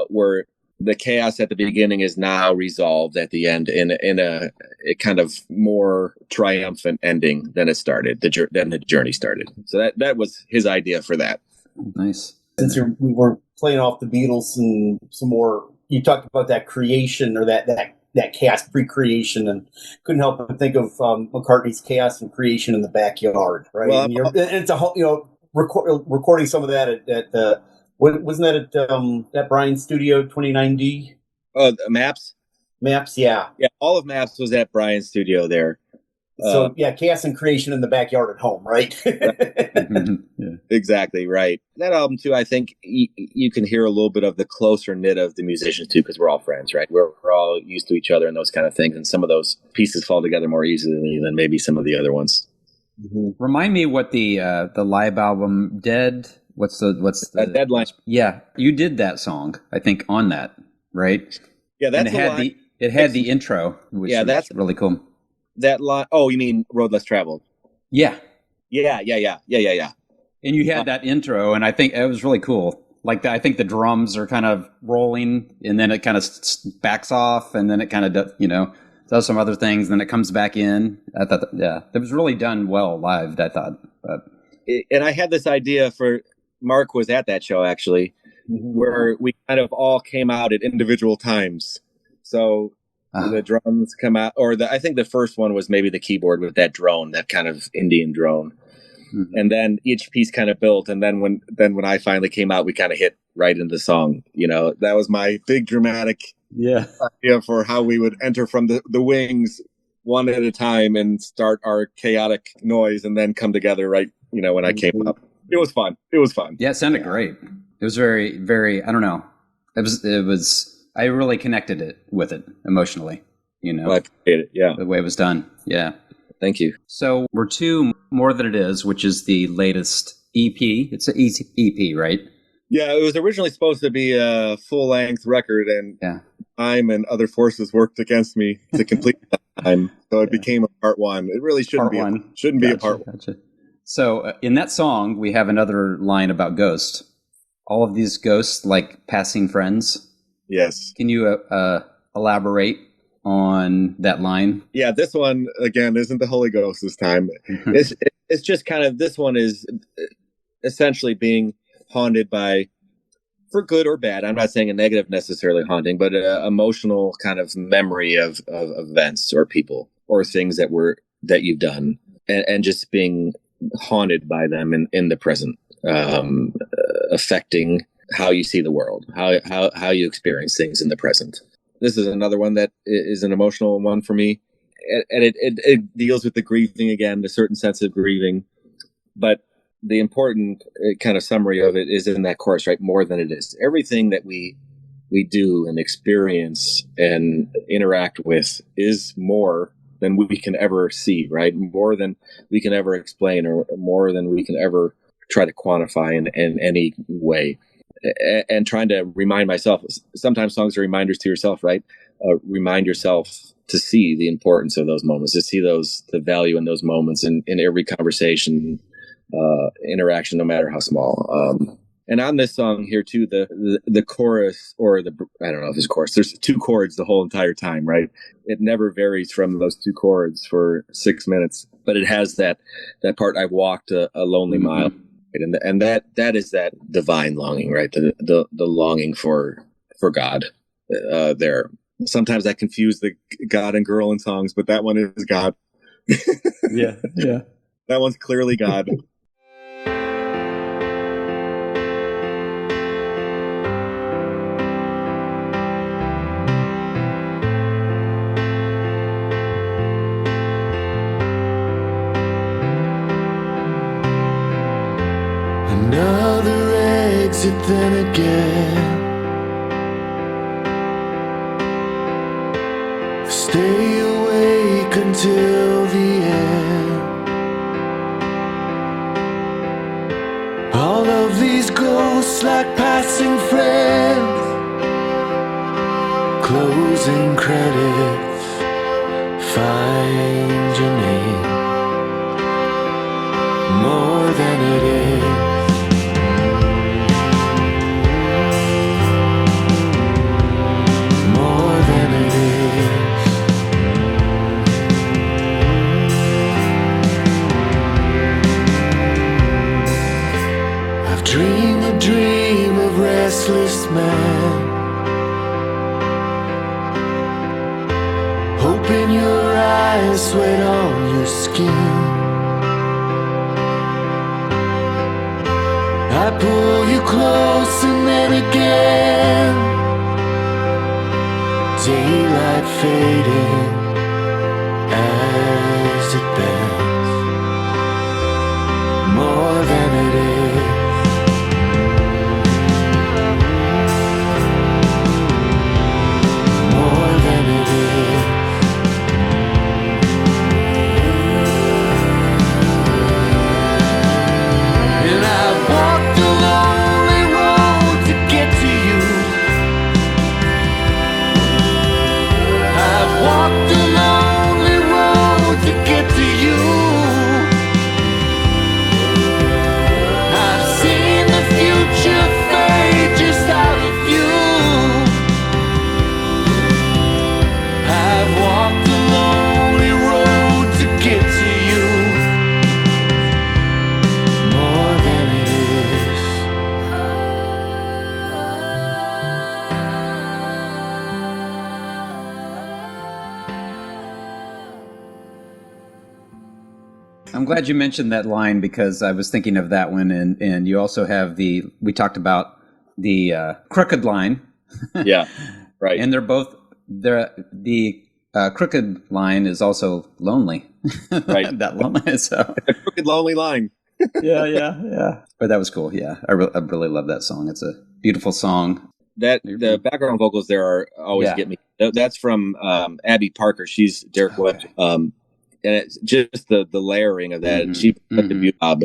Where the chaos at the beginning is now resolved at the end in a kind of more triumphant ending than it started. Then the journey started. So that was his idea for that. Nice. Since we were playing off the Beatles and some more, you talked about that creation or that chaos pre-creation, and couldn't help but think of McCartney's chaos and creation in the backyard, right? Well, and it's a whole, recording some of that at the. Wasn't that at Brian's studio, 29D? Oh, Maps? Maps, yeah. Yeah, all of Maps was at Brian's studio there. So, chaos and creation in the backyard at home, right? Yeah. Exactly, right. That album, too, I think you can hear a little bit of the closer knit of the musicians, too, because we're all friends, right? We're all used to each other and those kind of things, and some of those pieces fall together more easily than maybe some of the other ones. Remind me what the live album, Dead... What's the Deadline? Yeah, you did that song, I think, on that, right? Yeah, that's it had the intro, which that's really cool. That line. Oh, you mean Road Less Traveled? Yeah. Yeah. And you had that intro, and I think it was really cool. Like I think the drums are kind of rolling, and then it kind of backs off, and then it kind of does some other things, and then it comes back in. I thought, it was really done well live. I thought, and I had this idea for Mark was at that show actually, where we kind of all came out at individual times. So the drums come out, or I think the first one was maybe the keyboard with that drone, that kind of Indian drone. Mm-hmm. And then each piece kind of built. And then when I finally came out, we kind of hit right into the song. That was my big dramatic idea for how we would enter from the wings one at a time and start our chaotic noise and then come together right, when I came up. It was fun. Yeah, it sounded great. It was very, very, I don't know. It was, I really connected with it emotionally, Well, I appreciate it, yeah. The way it was done, yeah. Thank you. So we're to More Than It Is, which is the latest EP. It's an EP, right? Yeah, it was originally supposed to be a full-length record, and time and other forces worked against me to complete that time. So it became a part one. It really shouldn't be a part one. Gotcha. So in that song, we have another line about ghosts. All of these ghosts, like passing friends. Yes. Can you elaborate on that line? Yeah, this one, again, isn't the Holy Ghost this time. It's just kind of, this one is essentially being haunted by, for good or bad, I'm not saying a negative necessarily haunting, but an emotional kind of memory of events or people or things that you've done, and just being haunted by them in the present, affecting how you see the world, how you experience things in the present. This is another one that is an emotional one for me, and it deals with the grieving again, a certain sense of grieving. But the important kind of summary of it is in that chorus, right? More than it is. Everything that we do and experience and interact with is more than we can ever see, right? More than we can ever explain, or more than we can ever try to quantify in any way. And trying to remind myself, sometimes songs are reminders to yourself, right? Remind yourself to see the importance of those moments, to see the value in those moments in every conversation, interaction, no matter how small. And on this song here too, the chorus, or I don't know if it's a chorus, there's two chords the whole entire time, right? It never varies from those two chords for 6 minutes, but it has that part, I've walked a lonely mile. And that is that divine longing, right? The longing for God. There, sometimes I confuse the God and girl in songs, but that one is God. Yeah. That one's clearly God. Another exit then again. Stay awake until the end. All of these ghosts like passing friends. Closing credits. Find your name. More than it is. Dream a dream of restless man, hope in your eyes, sweat on your skin. I pull you close and then again. Daylight fading as it bends. More than it is. Walk through I'm glad you mentioned that line because I was thinking of that one, and you also have we talked about the crooked line. Yeah, right. And the crooked line is also lonely. Right. That lonely. So A crooked, lonely line. yeah. But that was cool. Yeah, I really love that song. It's a beautiful song. The background vocals there are always get me. That's from Abby Parker. She's Derek Webb. And it's just the layering of that. She did a beautiful job.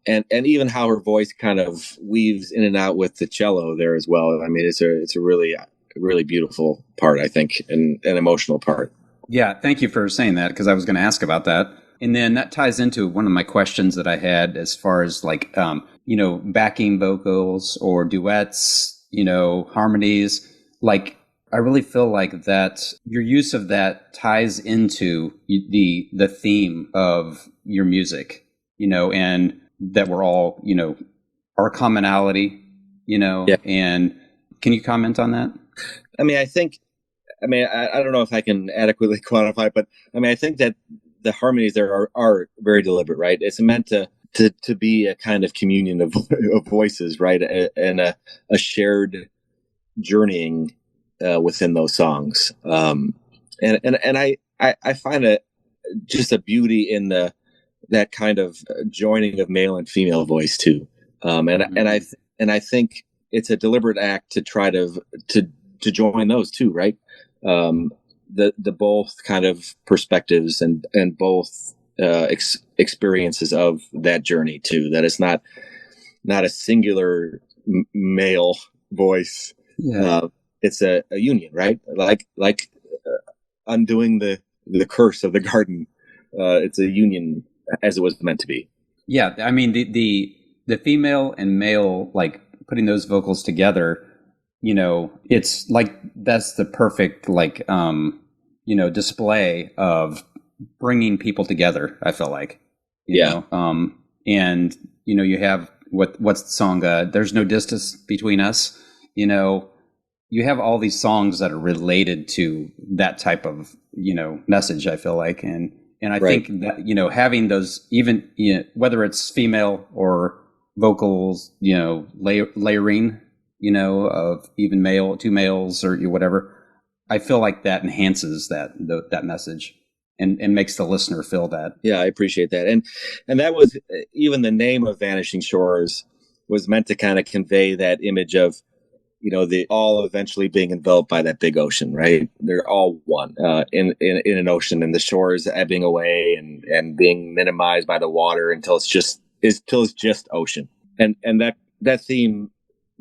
And even how her voice kind of weaves in and out with the cello there as well. I mean, it's a really beautiful part, I think, and an emotional part. Yeah, thank you for saying that because I was going to ask about that. And then that ties into one of my questions that I had as far as like, backing vocals or duets, harmonies. Like, I really feel like that your use of that ties into the theme of your music, and that we're all, our commonality, and can you comment on that? I mean, I don't know if I can adequately quantify, but I mean, I think that the harmonies there are very deliberate, right? It's meant to be a kind of communion of voices, right? And a shared journeying within those songs. And I find it just a beauty in that kind of joining of male and female voice too. And I think it's a deliberate act to try to join those two, right? The both kind of perspectives and both experiences of that journey too. That it's not a singular male voice. Yeah. It's a union, right? Like undoing the curse of the garden. It's a union as it was meant to be. Yeah, I mean the female and male, like putting those vocals together, it's like that's the perfect like display of bringing people together. I feel like, you know, and you have what's the song? There's no distance between us. You have all these songs that are related to that type of message. I feel like, and I think that having those even whether it's female or vocals, layering, of even male, two males or whatever. I feel like that enhances that message and makes the listener feel that. Yeah, I appreciate that. And that was even the name of Vanishing Shores was meant to kind of convey that image of, the all eventually being enveloped by that big ocean, right? They're all one in an ocean, and the shores ebbing away and being minimized by the water until it's just ocean. And that theme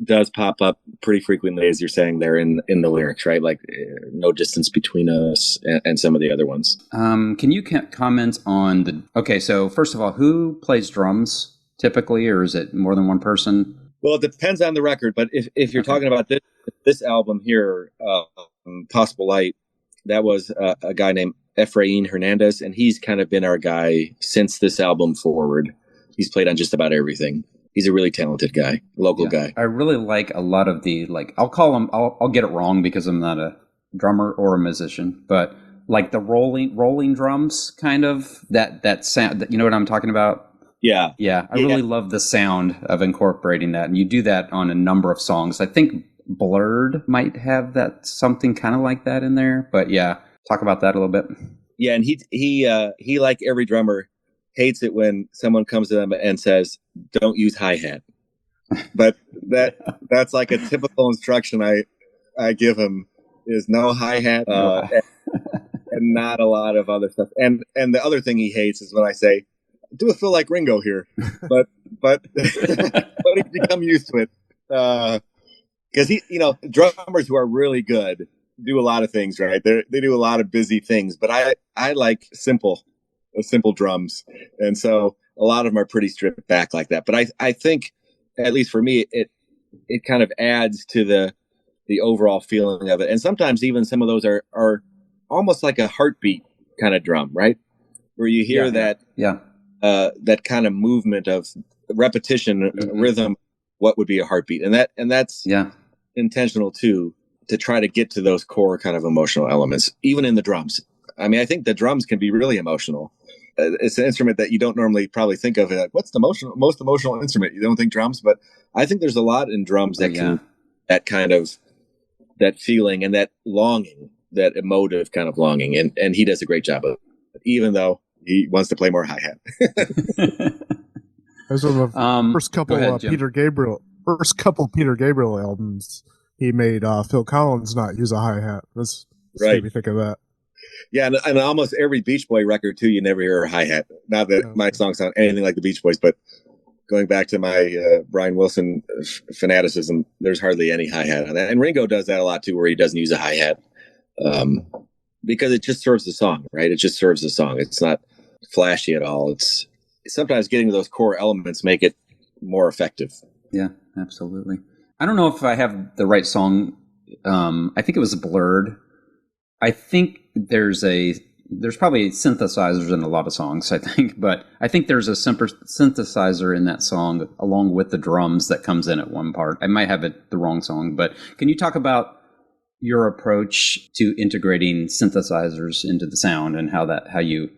does pop up pretty frequently, as you're saying there in the lyrics, right? Like no distance between us and some of the other ones. Can you comment on okay, so first of all, who plays drums typically, or is it more than one person? Well, it depends on the record, but if you're talking about this album here, Possible Light, that was a guy named Efrain Hernandez, and he's kind of been our guy since this album forward. He's played on just about everything. He's a really talented guy, local guy. I really like a lot of the, like, I'll call them, I'll get it wrong because I'm not a drummer or a musician, but like the rolling drums, kind of that sound, you know what I'm talking about? Yeah. I really love the sound of incorporating that. And you do that on a number of songs. I think Blurred might have that, something kind of like that in there, but yeah, talk about that a little bit. Yeah. And he like every drummer hates it when someone comes to them and says, don't use hi-hat. But that's like a typical instruction I give him is no hi-hat and not a lot of other stuff. And the other thing he hates is when I say, do a feel like Ringo here, but he's become used to it. Because drummers who are really good do a lot of things, right? They do a lot of busy things, but I like simple drums, and so a lot of them are pretty stripped back like that. But I think, at least for me, it kind of adds to the overall feeling of it. And sometimes even some of those are almost like a heartbeat kind of drum, right? Where you hear that kind of movement of repetition, rhythm, what would be a heartbeat, and that's intentional too, to try to get to those core kind of emotional elements, even in the drums. I mean, I think the drums can be really emotional, it's an instrument that you don't normally probably think of. Like, what's the most emotional instrument? You don't think drums, but I think there's a lot in drums that can that kind of that feeling and that longing, that emotive kind of longing, and he does a great job of it, even though he wants to play more hi-hat. Those are the first couple ahead, Peter Gabriel albums. He made Phil Collins not use a hi-hat. That's right. Made me think of that. Yeah, and almost every Beach Boy record too, you never hear a hi-hat. Not that my songs sound anything like the Beach Boys, but going back to my Brian Wilson fanaticism, there's hardly any hi-hat on that. And Ringo does that a lot too, where he doesn't use a hi-hat because it just serves the song, right? It just serves the song. It's not flashy at all. It's sometimes getting to those core elements make it more effective. Yeah, absolutely. I don't know if I have the right song. I think it was Blurred. I think there's probably synthesizers in a lot of songs, I think, but I think there's a synthesizer in that song along with the drums that comes in at one part. I might have the wrong song, but can you talk about your approach to integrating synthesizers into the sound and how you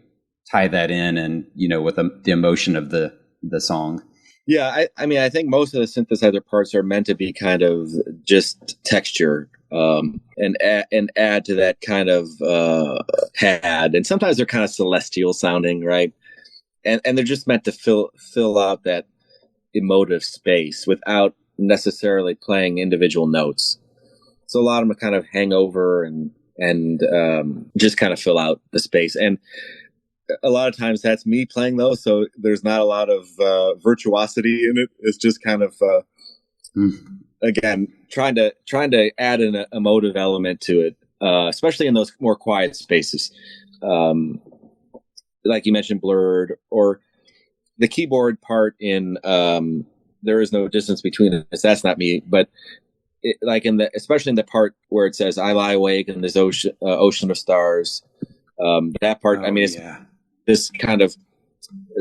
tie that in and, with the emotion of the song? Yeah, I mean, I think most of the synthesizer parts are meant to be kind of just texture and add to that kind of pad. And sometimes they're kind of celestial sounding, right? And they're just meant to fill out that emotive space without necessarily playing individual notes. So a lot of them kind of hang over and just kind of fill out the space. And a lot of times that's me playing those, so there's not a lot of virtuosity in it. It's just kind of again trying to add an emotive element to it, especially in those more quiet spaces, like you mentioned, Blurred, or the keyboard part in There Is No Distance Between Us. That's not me, but especially in the part where it says "I lie awake in this ocean of stars." That part, it's this kind of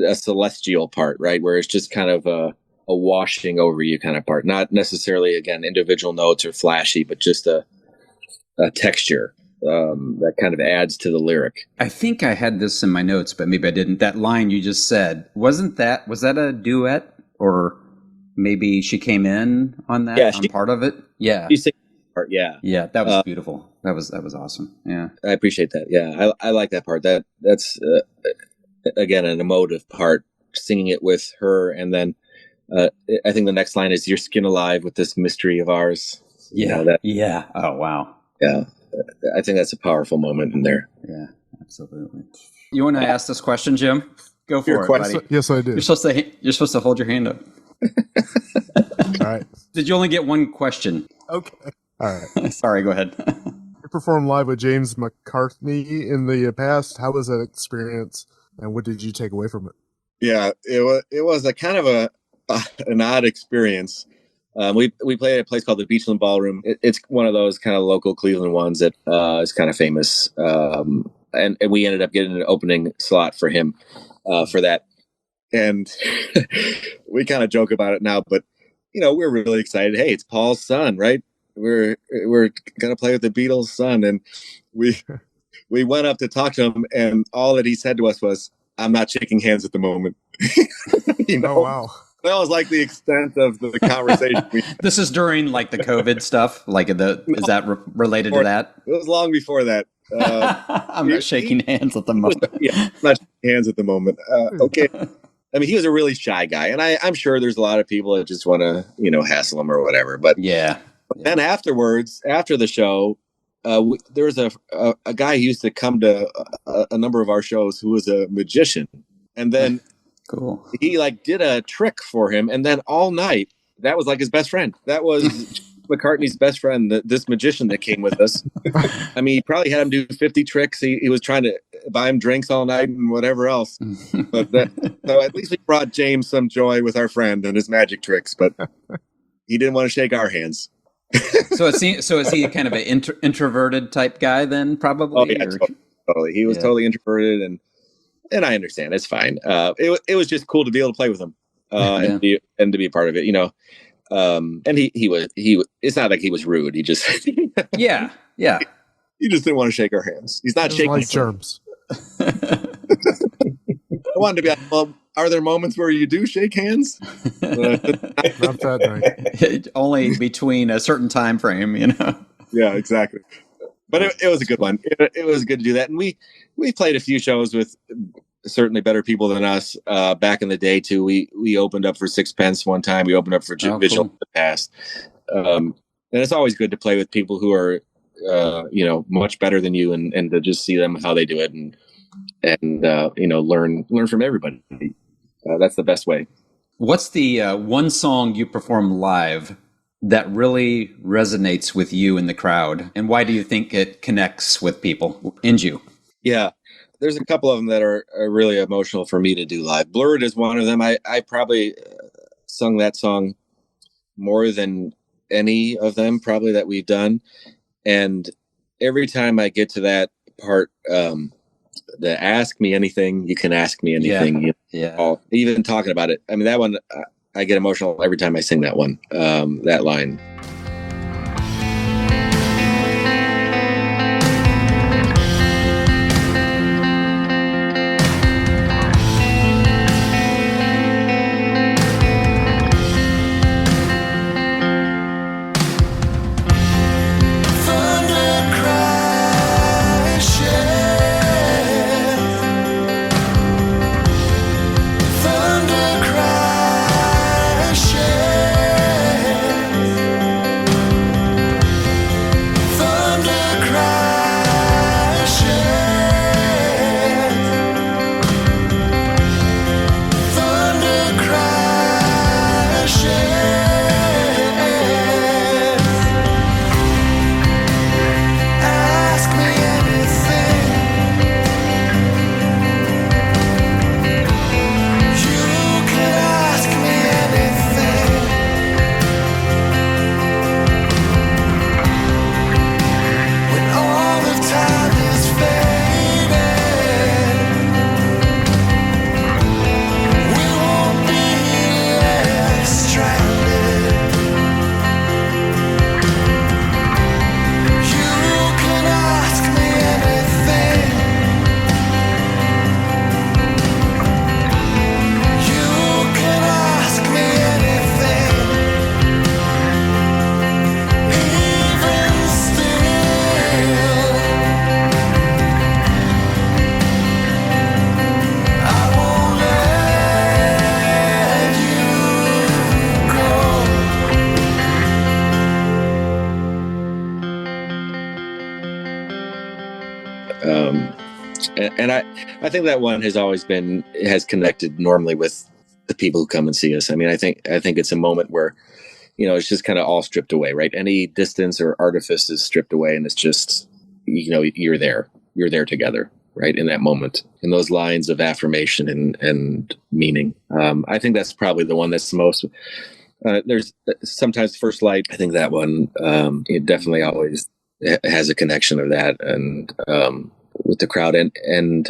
a celestial part, right? Where it's just kind of a washing over you kind of part. Not necessarily, again, individual notes or flashy, but just a texture that kind of adds to the lyric. I think I had this in my notes, but maybe I didn't. That line you just said, was that a duet? Or maybe she came in on that, on part of it? Yeah. She sang part, yeah. Yeah, that was beautiful. That was awesome. Yeah. I appreciate that. Yeah, I like that part. That's again an emotive part, singing it with her, and then I think the next line is "Your skin alive with this mystery of ours." Yeah. Yeah. Oh wow. Yeah, I think that's a powerful moment in there. Yeah, absolutely. You want to ask this question, Jim? Go for it, buddy. Yes, I do. You're supposed to hold your hand up. All right. Did you only get one question? Okay. All right. Sorry. Go ahead. You performed live with James McCartney in the past. How was that experience, and what did you take away from it? Yeah, it was a kind of an odd experience. We played at a place called the Beachland Ballroom. It's one of those kind of local Cleveland ones that is kind of famous, and we ended up getting an opening slot for him for that. And we kind of joke about it now, but we're really excited. Hey, it's Paul's son, right? We're gonna play with the Beatles' son, and we went up to talk to him, and all that he said to us was, "I'm not shaking hands at the moment." Oh wow. That was like the extent of the conversation. This is during like the COVID stuff. Is that related to that? It was long before that. I'm not shaking hands at the moment. Not shaking hands at the moment. Okay. I mean, he was a really shy guy, and I'm sure there's a lot of people that just want to, hassle him or whatever. But yeah. Then afterwards, after the show, there was a guy who used to come to a number of our shows who was a magician, and then cool. He did a trick for him, and then all night that was like his best friend. That was McCartney's best friend, this magician that came with us. I mean, he probably had him do 50 tricks. He was trying to buy him drinks all night and whatever else. So at least we brought James some joy with our friend and his magic tricks, but he didn't want to shake our hands. So is he kind of an introverted type guy then, probably? Oh, yeah, totally. He was totally introverted, and I understand. It's fine. It was just cool to be able to play with him and to be a part of it, and he was it's not like he was rude. He just yeah. He just didn't want to shake our hands. He's not shaking like germs. wanted to be like, well, are there moments where you do shake hands? Not that night. Only between a certain time frame, Yeah, exactly. But it was a good one. It was good to do that. And we played a few shows with certainly better people than us back in the day, too. We opened up for Sixpence one time. We opened up for Vigil in the past. And it's always good to play with people who are, much better than you and to just see them, how they do it and learn from everybody. That's the best way. What's the one song you perform live that really resonates with you in the crowd? And why do you think it connects with people and you? Yeah, there's a couple of them that are really emotional for me to do live. Blurred is one of them. I probably sung that song more than any of them probably that we've done. And every time I get to that part, the ask me anything, you can ask me anything. Yeah. Even talking about it. I mean, that one, I get emotional every time I sing that one, that line. And I think that one has connected normally with the people who come and see us. I mean, I think it's a moment where, it's just kind of all stripped away, right? Any distance or artifice is stripped away, and it's just, you're there together, right? In that moment, in those lines of affirmation and meaning. I think that's probably the one that's the most. There's sometimes First Light. I think that one, it definitely always has a connection of that and with the crowd, and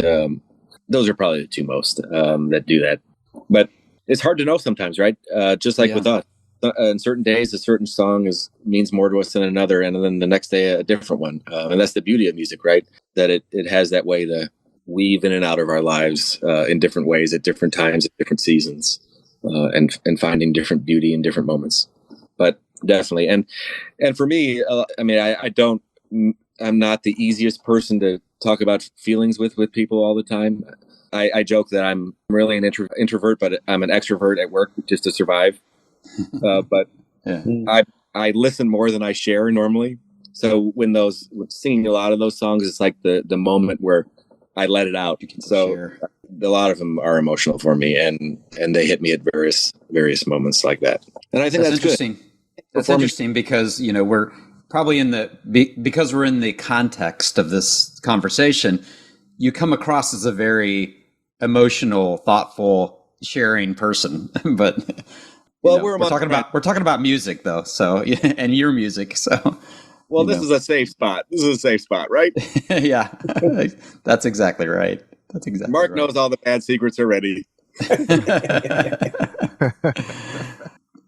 those are probably the two most that do that. But it's hard to know sometimes, right? Just like with us, on certain days, a certain song means more to us than another, and then the next day a different one. And that's the beauty of music, right? That it has that way to weave in and out of our lives in different ways at different times, at different seasons, and finding different beauty in different moments. But definitely, and for me, I mean, I'm not the easiest person to talk about feelings with people all the time. I joke that I'm really an introvert, but I'm an extrovert at work just to survive. But I listen more than I share normally. So when singing a lot of those songs, it's like the moment where I let it out. So a lot of them are emotional for me, and they hit me at various moments like that. And I think that's interesting. Good. That's interesting because we're probably because we're in the context of this conversation. You come across as a very emotional, thoughtful, sharing person, but we're talking about music though. So and your music. So this is a safe spot. This is a safe spot, right? Yeah, that's exactly right. Mark knows all the bad secrets already.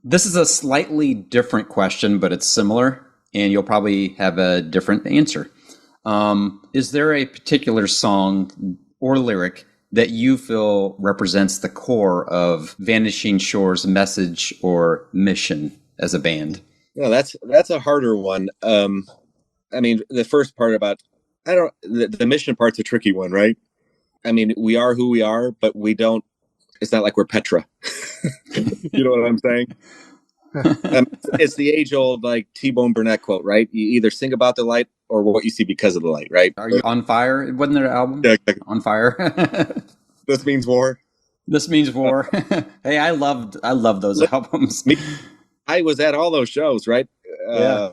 This is a slightly different question, but it's similar, and you'll probably have a different answer. Is there a particular song or lyric that you feel represents the core of Vanishing Shores' message or mission as a band? No, that's a harder one. I mean, the first part about the mission part's a tricky one, right? I mean, we are who we are, but we don't. It's not like we're Petra. You know what I'm saying? It's the age-old like T-Bone Burnett quote, right? You either sing about the light or what you see because of the light, right? Are you on fire? Wasn't there an album? Yeah, On Fire. This means war. This means war. Hey, I loved those albums. I was at all those shows, right? Yeah.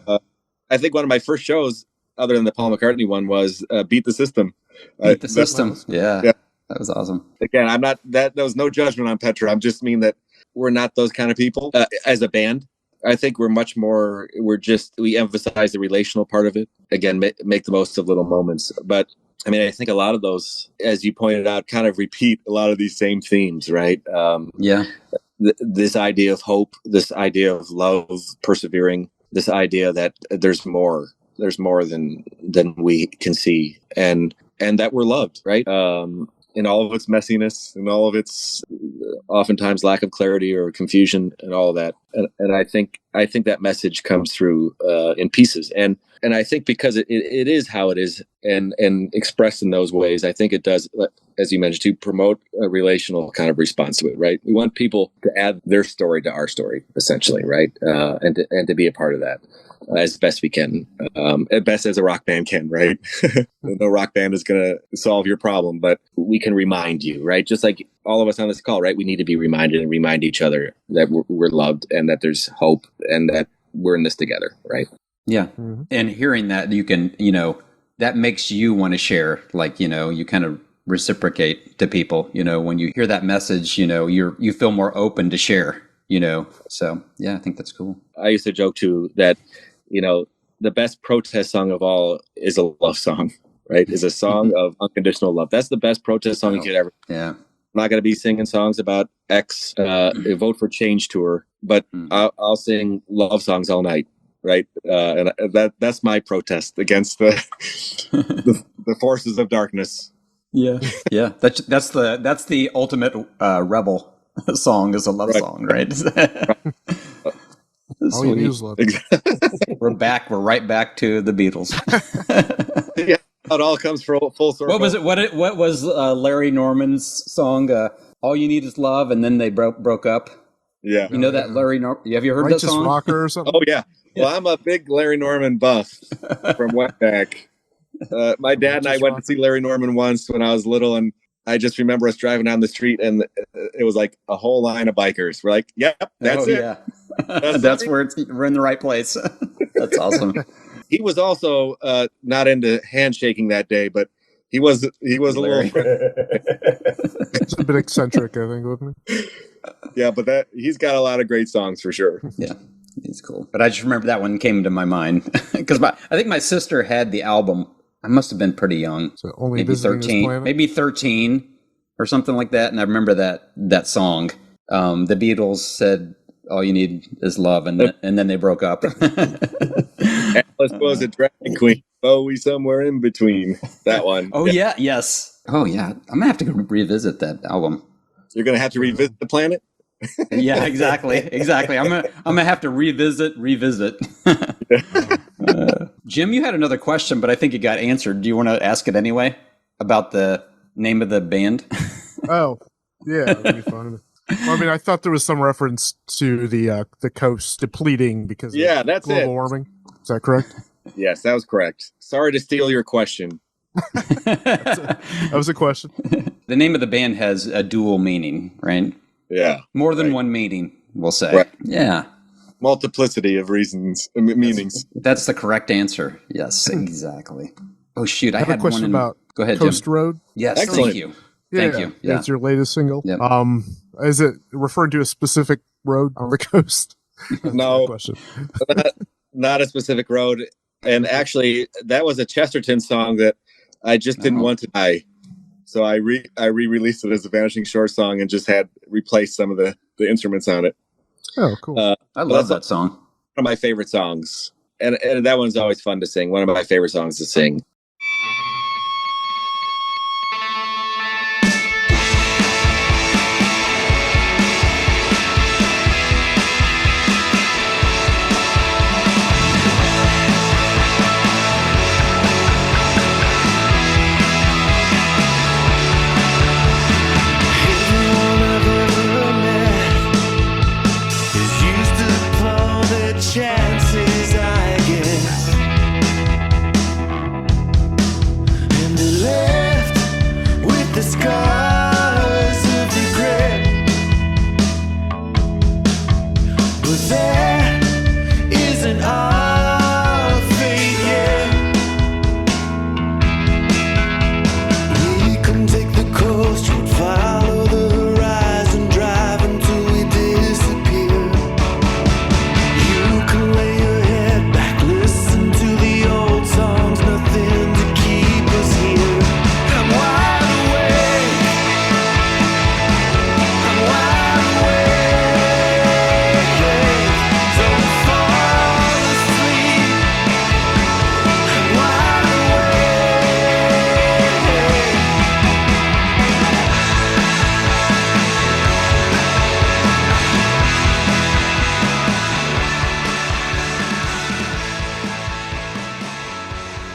I think one of my first shows, other than the Paul McCartney one, was Beat the System. Beat the System. Yeah. That was awesome. Again, I'm not that. There was no judgment on Petra. I'm just mean that we're not those kind of people as a band. I think we're much more. We emphasize the relational part of it. Again, make the most of little moments. But I mean, I think a lot of those, as you pointed out, kind of repeat a lot of these same themes, right? This idea of hope, this idea of love, persevering, this idea that there's more than we can see, and that we're loved, right? In all of its messiness, in all of its oftentimes lack of clarity or confusion, and all of that. And I think that message comes through in pieces, and I think because it is how it is, and expressed in those ways, I think it does, as you mentioned, to promote a relational kind of response to it, right? We want people to add their story to our story, essentially, right? And to be a part of that as best we can, at best as a rock band can, right? No rock band is going to solve your problem, but we can remind you, right? Just like all of us on this call, right? We need to be reminded and remind each other that we're loved and that there's hope and that we're in this together, right? Yeah. Mm-hmm. And hearing that, you can, that makes you want to share, like, you kind of reciprocate to people, when you hear that message, you feel more open to share, so yeah, I think that's cool. I used to joke too that, the best protest song of all is a love song, right? Is a song of unconditional love. That's the best protest song you could ever. Yeah. I'm not going to be singing songs about X, Vote for Change tour, but I'll sing love songs all night. Right. And that's my protest against the forces of darkness. Yeah. Yeah. That's the ultimate rebel song, is a love song, right? All you need is love. We're right back to the Beatles. Yeah. It all comes full circle. What was it? What was Larry Norman's song? All You Need Is Love, and then they broke up. Yeah. You know that Larry Norman? Have you heard Righteous that song? Rocker or something? Oh yeah. Well, I'm a big Larry Norman buff from Wetback. My dad and I went to see Larry Norman once when I was little, and I just remember us driving down the street, and it was like a whole line of bikers. We're like, "Yep, that's it. Yeah. That's where we're in the right place." That's awesome. He was also not into handshaking that day, but he was a little. It's a bit eccentric, I think, wasn't he? Yeah, but he's got a lot of great songs for sure. Yeah. He's cool. But I just remember that one came to my mind because I think my sister had the album. I must have been pretty young. So only maybe 13, maybe 13 or something like that. And I remember that song. The Beatles said, "All you need is love," and then they broke up. Alice was a drag queen. Bowie somewhere in between. That one. Oh yeah, yes. Oh yeah. I'm gonna have to revisit that album. You're gonna have to revisit the planet. Yeah, exactly. I'm gonna have to revisit. Jim, you had another question, but I think it got answered. Do you want to ask it anyway about the name of the band? Oh, yeah, that'd be fun. Well, I mean, I thought there was some reference to the coast depleting because of global warming. Is that correct? Yes, that was correct. Sorry to steal your question. That was a question. The name of the band has a dual meaning, right? Yeah. More than one meaning, we'll say. Right. Yeah. Multiplicity of reasons, meanings. That's the correct answer. Yes, exactly. Oh, shoot. I had a question about Go ahead, Coast Jim. Road. Yes, Excellent. Thank you. Thank you. Yeah, it's your latest single. Yep. Is it referring to a specific road on the coast? No, question. not a specific road. And actually, that was a Chesterton song that I just didn't want to die. So I re-released it as a Vanishing Shores song and just had replaced some of the instruments on it. Oh, cool. I love that song. One of my favorite songs. And that one's always fun to sing. One of my favorite songs to sing. scars of regret. But that isn't our fate yet. We can take the coast, we'd follow the horizon, drive until we disappear. You can lay your head back, listen to the old songs, nothing to keep us here. I'm wide awake. I'm wide awake. Don't fall asleep. I'm wide awake.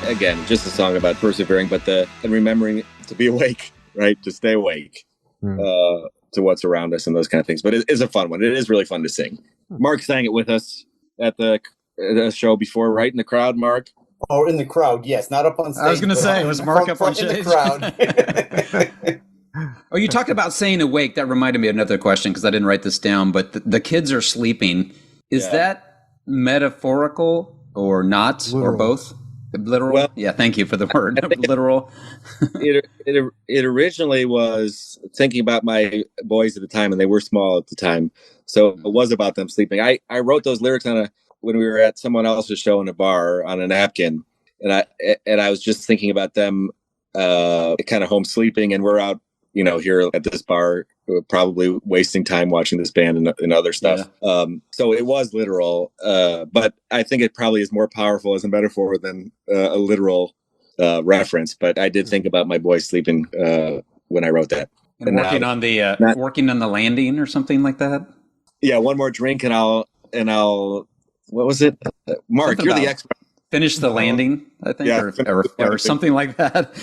Again, just a song about persevering, but and remembering to be awake, right? To stay awake to what's around us and those kind of things. But it is a fun one. It is really fun to sing. Mark sang it with us at the show before, right? In the crowd, Mark? Oh, in the crowd, yes. Not up on stage. I was going to but say, was Mark up on in stage? the crowd. Oh, you talked about saying awake. That reminded me of another question because I didn't write this down. But the kids are sleeping. Is that metaphorical or not, Literal. or both? Literal? Well, yeah, thank you for the word. Literal. It originally was thinking about my boys at the time, and they were small at the time. So it was about them sleeping. I wrote those lyrics when we were at someone else's show in a bar on a napkin. And I was just thinking about them kind of home sleeping, and we're out, here at this bar, probably wasting time watching this band and other stuff. Yeah. So it was literal, but I think it probably is more powerful as a metaphor than a literal reference. But I did think about my boys sleeping when I wrote that. And working on the working on the landing or something like that. Yeah, one more drink and I'll. What was it, Mark? You're the expert. Finish the landing, I think, or something like that.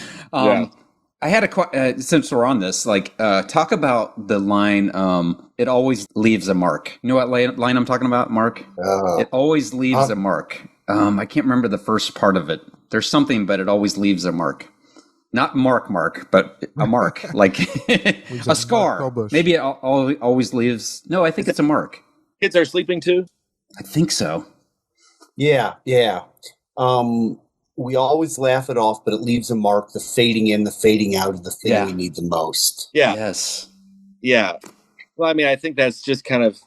I had since we're on this, talk about the line, it always leaves a mark. You know what line I'm talking about, Mark? It always leaves a mark. I can't remember the first part of it. There's something, but it always leaves a mark. Not mark, but a mark, like a scar. Feldbush. Maybe it always leaves. No, I think it's a mark. Kids are sleeping too? I think so. Yeah. We always laugh it off, but it leaves a mark, the fading in, the fading out of the thing we need the most. Yeah. Yes. Yeah. Well, I mean, I think that's just kind of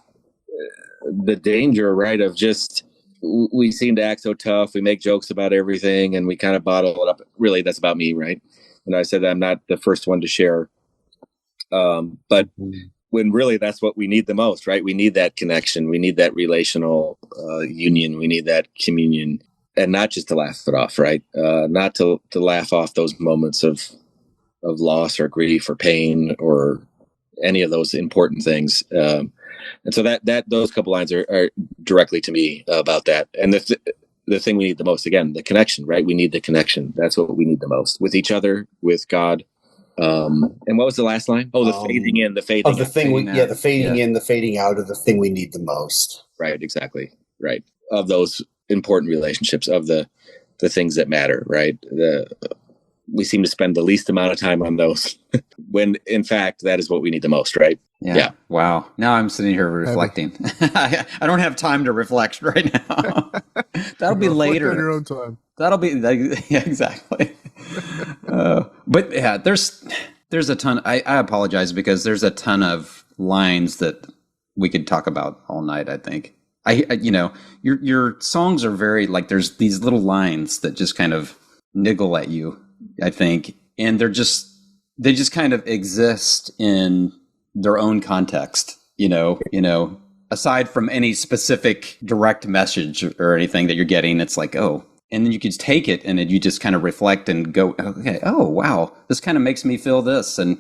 the danger, right? Of just, we seem to act so tough. We make jokes about everything and we kind of bottle it up. Really, that's about me, right? And I said I'm not the first one to share. But when really that's what we need the most, right? We need that connection. We need that relational union. We need that communion. And not just to laugh it off, right? Not to laugh off those moments of loss or grief or pain or any of those important things. And so that those couple lines are directly to me about that. And the thing we need the most, again, the connection, right? We need the connection. That's what we need the most with each other, with God. And what was the last line? Oh, the fading in, the fading of the out. thing. The fading in, the fading out of the thing we need the most. Right. Exactly. Right. Of those important relationships, of the things that matter, right? We seem to spend the least amount of time on those when in fact that is what we need the most, right? Yeah. Wow. Now I'm sitting here reflecting. I don't have time to reflect right now. That'll be later. On your own time. That'll be exactly. But yeah, there's a ton. I apologize because there's a ton of lines that we could talk about all night. I think. Your songs are very there's these little lines that just kind of niggle at you, I think, and they just kind of exist in their own context, aside from any specific direct message or anything that you're getting. It's like, oh, and then you could take it and you just kind of reflect and go, okay, oh wow, this kind of makes me feel this, and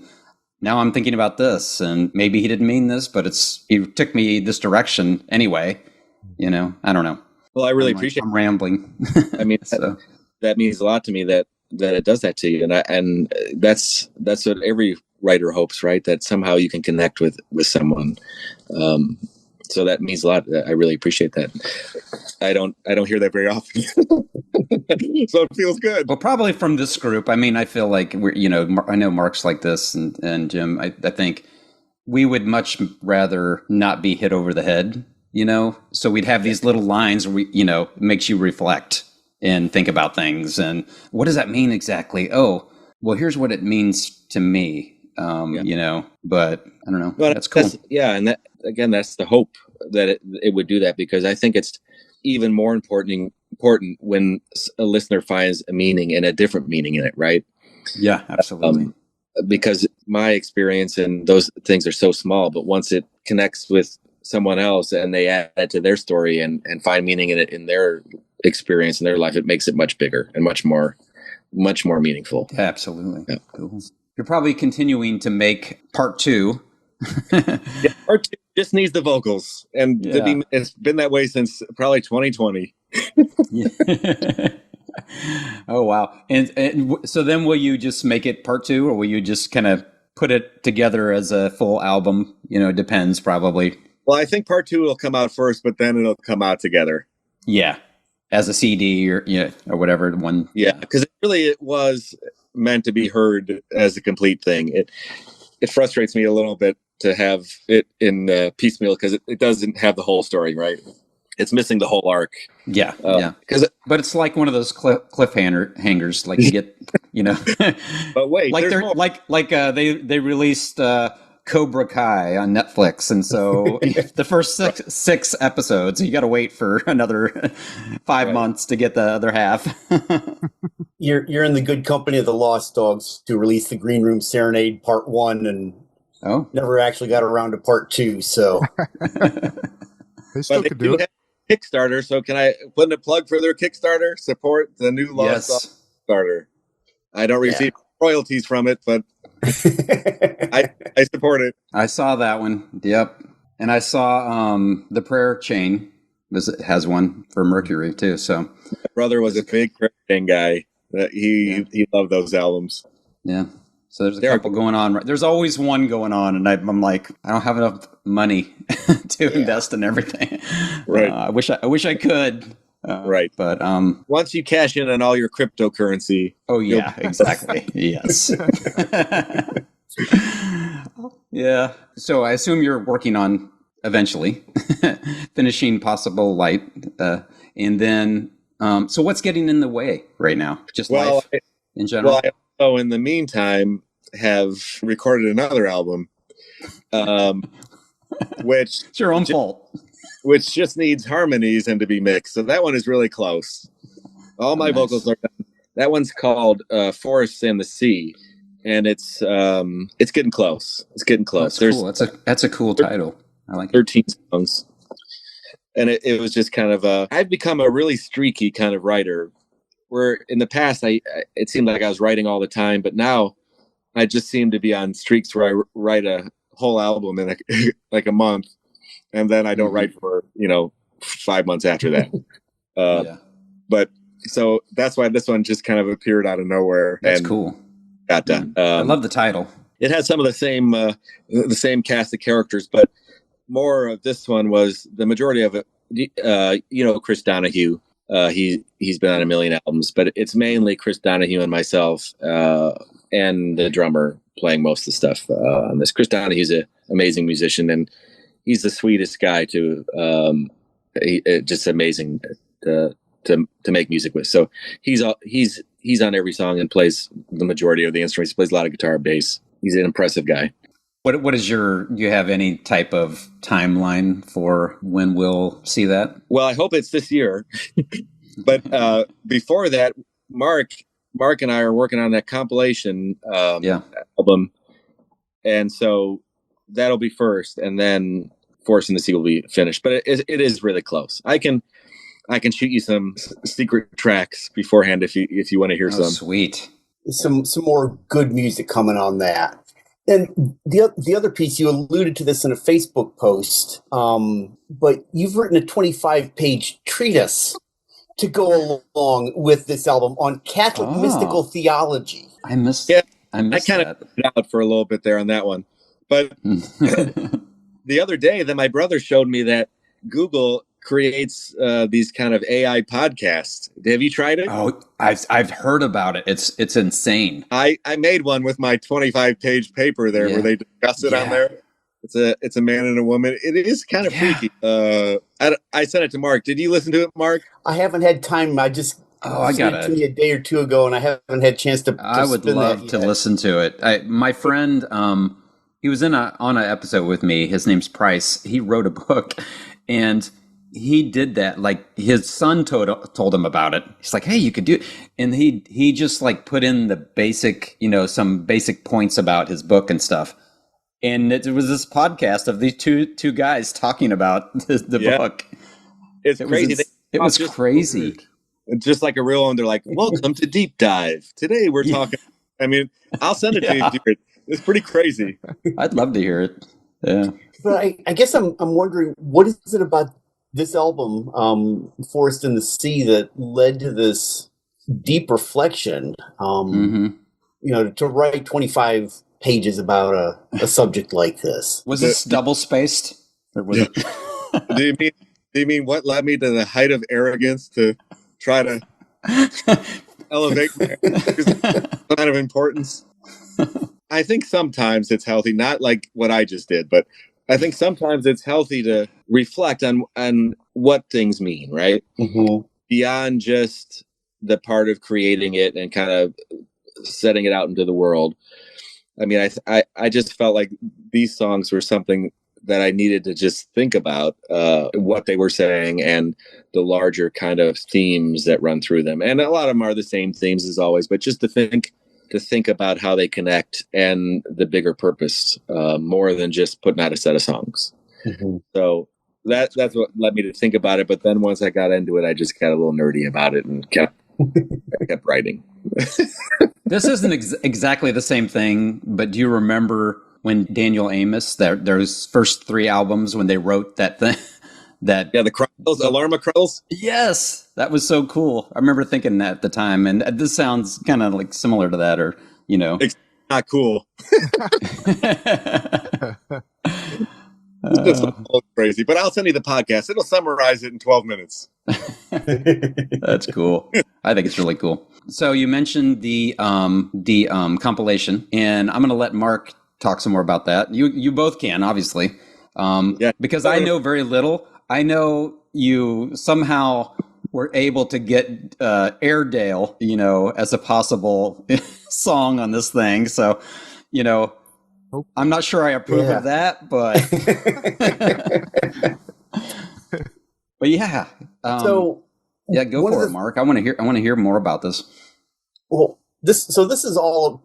now I'm thinking about this, and maybe he didn't mean this, but he took me this direction anyway. I don't know. Well, I really appreciate. I'm rambling. I mean, so that means a lot to me that it does that to you, and that's what every writer hopes, right? That somehow you can connect with someone, So that means a lot. I really appreciate that. I don't hear that very often. So it feels good. Well, probably from this group. I mean, I feel like I know Mark's like this, and Jim. I think we would much rather not be hit over the head. So we'd have these little lines where it makes you reflect and think about things. And what does that mean exactly? Oh, well, here's what it means to me. But I don't know. That's cool. And that again, that's the hope that it would do that, because I think it's even more important when a listener finds a meaning and a different meaning in it, right? Yeah, absolutely. Because my experience and those things are so small, but once it connects with someone else and they add it to their story and find meaning in it in their experience in their life, it makes it much bigger and much more meaningful. Yeah, absolutely. Yeah. Cool. You're probably continuing to make part 2. Part 2 just needs the vocals, and it's been that way since probably 2020. Oh wow! And so then, will you just make it part 2, or will you just kind of put it together as a full album? It depends, probably. Well, I think part 2 will come out first, but then it'll come out together. Yeah, as a CD or whatever one. Yeah, because it was meant to be heard as a complete thing. It frustrates me a little bit to have it in piecemeal, because it doesn't have the whole story, right? It's missing the whole arc. Yeah. But it's like one of those cliffhangers, like you get, But wait, like they're more. like they released Cobra Kai on Netflix, and so the first six episodes, you got to wait for another 5 months to get the other half. You're in the good company of the Lost Dogs, to release the Green Room Serenade Part 1, and never actually got around to Part 2. So they still could do it. Kickstarter. So can I put in a plug for their Kickstarter? Support the new Lost Dogs Kickstarter. I don't receive royalties from it, but I support it. I saw that one. Yep. And I saw the Prayer Chain has one for Mercury too. So my brother was a big Prayer Chain guy. He loved those albums. Yeah. So there's a couple going on. There's always one going on, and I'm like, I don't have enough money to invest in everything. Right. I wish I could. Right. But once you cash in on all your cryptocurrency. Oh yeah, exactly. Yes. Yeah. So I assume you're working on eventually finishing Possible Light, and then so what's getting in the way right now? Just life in general. Well, in the meantime, have recorded another album, which it's your own fault. Which just needs harmonies and to be mixed. So that one is really close. All my vocals are done. That one's called Forests and the Sea, and it's getting close. It's getting close. That's cool. That's a cool title. I like 13 songs. And it was just kind of I've become a really streaky kind of writer, where in the past it seemed like I was writing all the time, but now I just seem to be on streaks where I write a whole album in like a month, and then I don't write for 5 months after that. But so that's why this one just kind of appeared out of nowhere. That's cool. Got done. I love the title. It had some of the same cast of characters, but more of this one was the majority of it. Chris Donahue. He's been on a million albums, but it's mainly Chris Donahue and myself, and the drummer playing most of the stuff on this. Chris Donahue's an amazing musician, and he's the sweetest guy too. Just amazing to make music with. So he's on every song and plays the majority of the instruments. He plays a lot of guitar, bass. He's an impressive guy. What is do you have any type of timeline for when we'll see that? Well, I hope it's this year. But before that, Mark and I are working on that compilation album. And so that'll be first, and then Force in the Sea will be finished. But it is really close. I can shoot you some secret tracks beforehand if you want to hear some. Sweet. Some more good music coming on that. And the other piece, you alluded to this in a Facebook post, but you've written a 25-page treatise to go along with this album on Catholic mystical theology. I missed I kind of put out for a little bit there on that one, but the other day, then my brother showed me that Google creates these kind of AI podcasts. Have you tried it? Oh, I've heard about it. It's insane. I made one with my 25-page paper there where they discuss it on there. It's a man and a woman. It is kind of freaky. I sent it to Mark. Did you listen to it, Mark? I haven't had time. I just sent it to me a day or two ago, and I haven't had a chance to I would love to listen to it. My friend, he was on an episode with me. His name's Price. He wrote a book, and he did that. Like his son told him about it. He's like, "Hey, you could do it," and he just like put in the basic, some basic points about his book and stuff. And it was this podcast of these two guys talking about the book. It's crazy. It was crazy. Just like a real one. They're like, "Welcome to Deep Dive. Today we're talking." I mean, I'll send it to you. It's pretty crazy. I'd love to hear it. Yeah. But I guess I'm wondering, what is it about this album, Forest in the Sea, that led to this deep reflection? To write 25 pages about a subject like this. Was this double spaced? Or was it? Do you mean what led me to the height of arrogance to try to elevate my kind of importance? I think sometimes it's healthy, not like what I just did, but I think sometimes it's healthy to reflect on what things mean, right? Mm-hmm. Beyond just the part of creating it and kind of setting it out into the world. I mean, I just felt like these songs were something that I needed to just think about what they were saying and the larger kind of themes that run through them. And a lot of them are the same themes as always, but just to think about how they connect and the bigger purpose more than just putting out a set of songs. Mm-hmm. So that's what led me to think about it. But then once I got into it, I just got a little nerdy about it and kept writing. This isn't exactly the same thing, but do you remember when Daniel Amos, those first 3 albums, when they wrote that thing? The Alarma Cruddles? Yes, that was so cool. I remember thinking that at the time, and this sounds kind of like similar to that, or, It's not cool. It's crazy, but I'll send you the podcast. It'll summarize it in 12 minutes. That's cool. I think it's really cool. So you mentioned the compilation, and I'm going to let Mark talk some more about that. You both can, obviously, because I know very little. I know you somehow were able to get Airedale, as a possible song on this thing. So, I'm not sure I approve of that, but but yeah. Go for it, Mark. I want to hear more about this. Well, this is all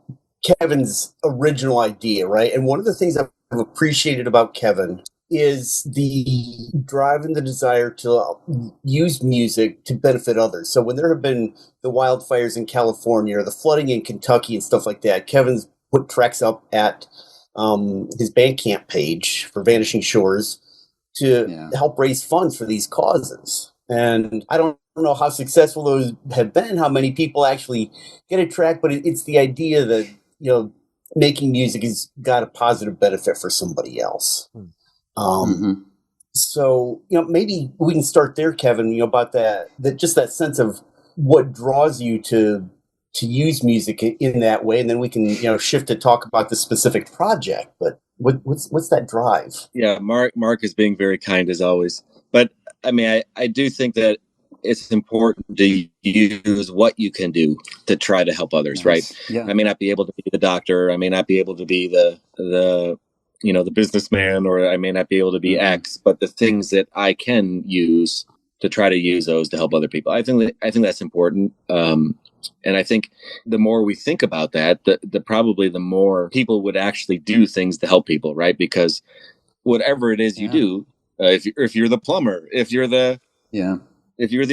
Kevin's original idea, right? And one of the things I've appreciated about Kevin is the drive and the desire to use music to benefit others. So when there have been the wildfires in California or the flooding in Kentucky and stuff like that, Kevin's put tracks up at his Bandcamp page for Vanishing Shores to help raise funds for these causes. And I don't know how successful those have been, how many people actually get a track, but it's the idea that, making music has got a positive benefit for somebody else. So, maybe we can start there, Kevin, about that just that sense of what draws you to use music in that way. And then we can, shift to talk about the specific project, but what's that drive? Yeah. Mark is being very kind as always, but I mean, I do think that it's important to use what you can do to try to help others. Yes. Right. Yeah. I may not be able to be the doctor. I may not be able to be the businessman, or I may not be able to be X, but the things that I can use to try to use those to help other people. I think that's important. And I think the more we think about that, the more people would actually do things to help people, right? Because whatever it is you do, if you're the plumber, if you're the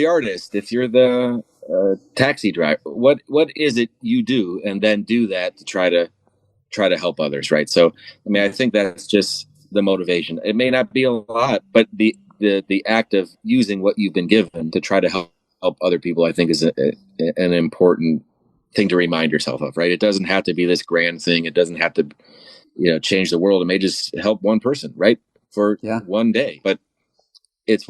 artist, if you're the taxi driver, what is it you do, and then do that to try to help others, right? So, I mean, I think that's just the motivation. It may not be a lot, but the act of using what you've been given to try to help other people, I think, is an important thing to remind yourself of, right? It doesn't have to be this grand thing. It doesn't have to, change the world. It may just help one person, right? for one day, but it's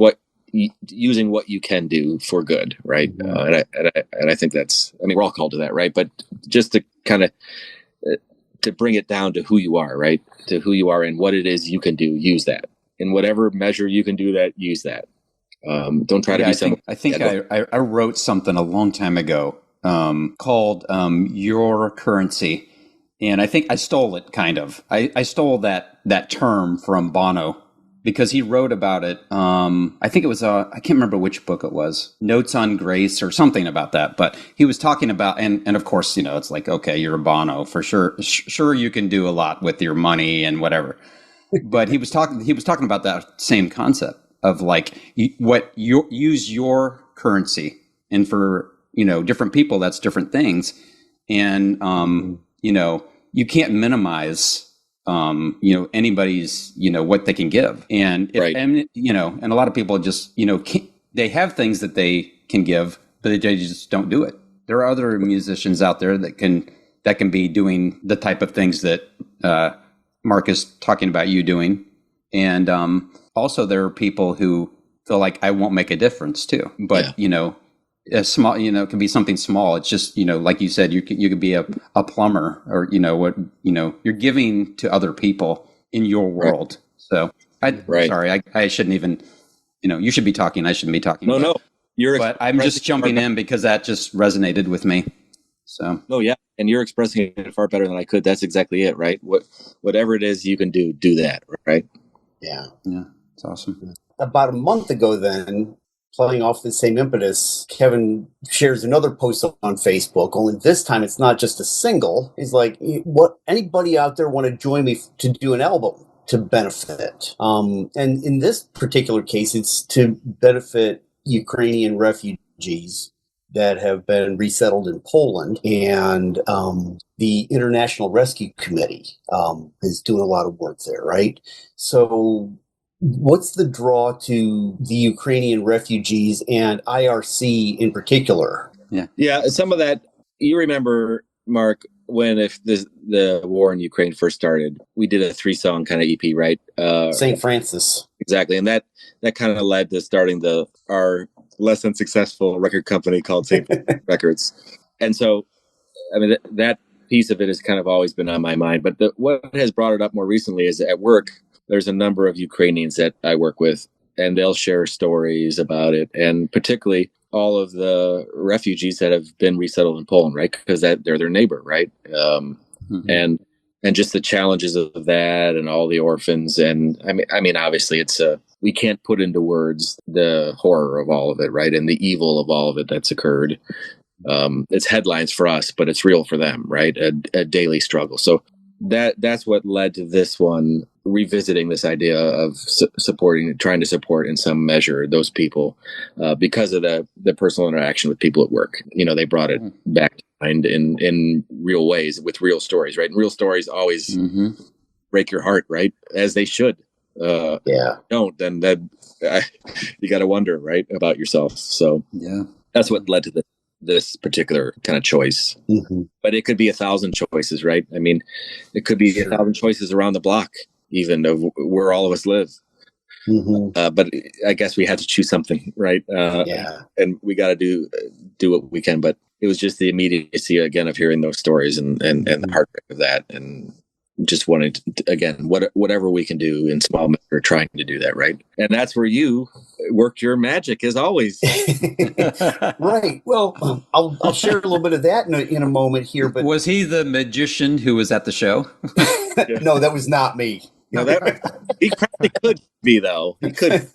using what you can do for good, right? And I think that's, I mean, we're all called to that, right? But just to kind of to bring it down to who you are, right? To who you are and what it is you can do, use that in whatever measure you can do that. Use that. Don't try to be someone. I think I wrote something a long time ago called Your Currency, and I think I stole it. Kind of, I stole that term from Bono, because he wrote about it. I think it was, I can't remember which book it was, Notes on Grace or something about that. But he was talking about, and of course, it's like, okay, you're a Bono for sure. Sure, you can do a lot with your money and whatever. But he was talking about that same concept of like, use your currency, and for different people that's different things, and you can't minimize anybody's, what they can give. And, and a lot of people just, they have things that they can give, but they just don't do it. There are other musicians out there that can be doing the type of things that, Mark is talking about you doing. And, also there are people who feel like I won't make a difference too, but, a small, it can be something small. It's just, like you said, you could be a plumber, or, you're giving to other people in your world. Right. So sorry, I shouldn't even, you should be talking. I shouldn't be talking. No, but I'm just jumping in because that just resonated with me. So. No, yeah. And you're expressing it far better than I could. That's exactly it. Right. Whatever it is you can do that. Right. Yeah. Yeah. It's awesome. About a month ago then, playing off the same impetus, Kevin shares another post on Facebook, only this time it's not just a single. He's like, what, anybody out there want to join me to do an album to benefit? And in this particular case, it's to benefit Ukrainian refugees that have been resettled in Poland. And the International Rescue Committee is doing a lot of work there, right? So what's the draw to the Ukrainian refugees and IRC in particular? Yeah. Some of that, you remember, Mark, when the war in Ukraine first started, we did a 3-song kind of EP, right? St. Francis. Exactly. And that kind of led to starting our less than successful record company called St. Records. And so, I mean, that piece of it has kind of always been on my mind. But what has brought it up more recently is at work, there's a number of Ukrainians that I work with, and they'll share stories about it. And particularly all of the refugees that have been resettled in Poland, right? Because they're their neighbor, right? And just the challenges of that, and all the orphans. And I mean, obviously we can't put into words the horror of all of it, right? And the evil of all of it that's occurred. It's headlines for us, but it's real for them, right? A daily struggle. So that's what led to this one, revisiting this idea of trying to support in some measure those people, because of the personal interaction with people at work. They brought it back to mind in real ways with real stories, right? And real stories always break your heart, right? As they should. Don't, then you got to wonder, right, about yourself. So that's what led to this particular kind of choice. But it could be 1,000 choices, right? I mean, it could be 1,000 choices around the block, even of where all of us live. But I guess we had to choose something, right? And we got to do what we can. But it was just the immediacy again of hearing those stories and the heartbreak of that, and just wanting to, again, whatever we can do in small measure, trying to do that, right? And that's where you worked your magic, as always. Right. Well, I'll share a little bit of that in a moment here. But was he the magician who was at the show? No, that was not me. No, he probably could be, though. He could.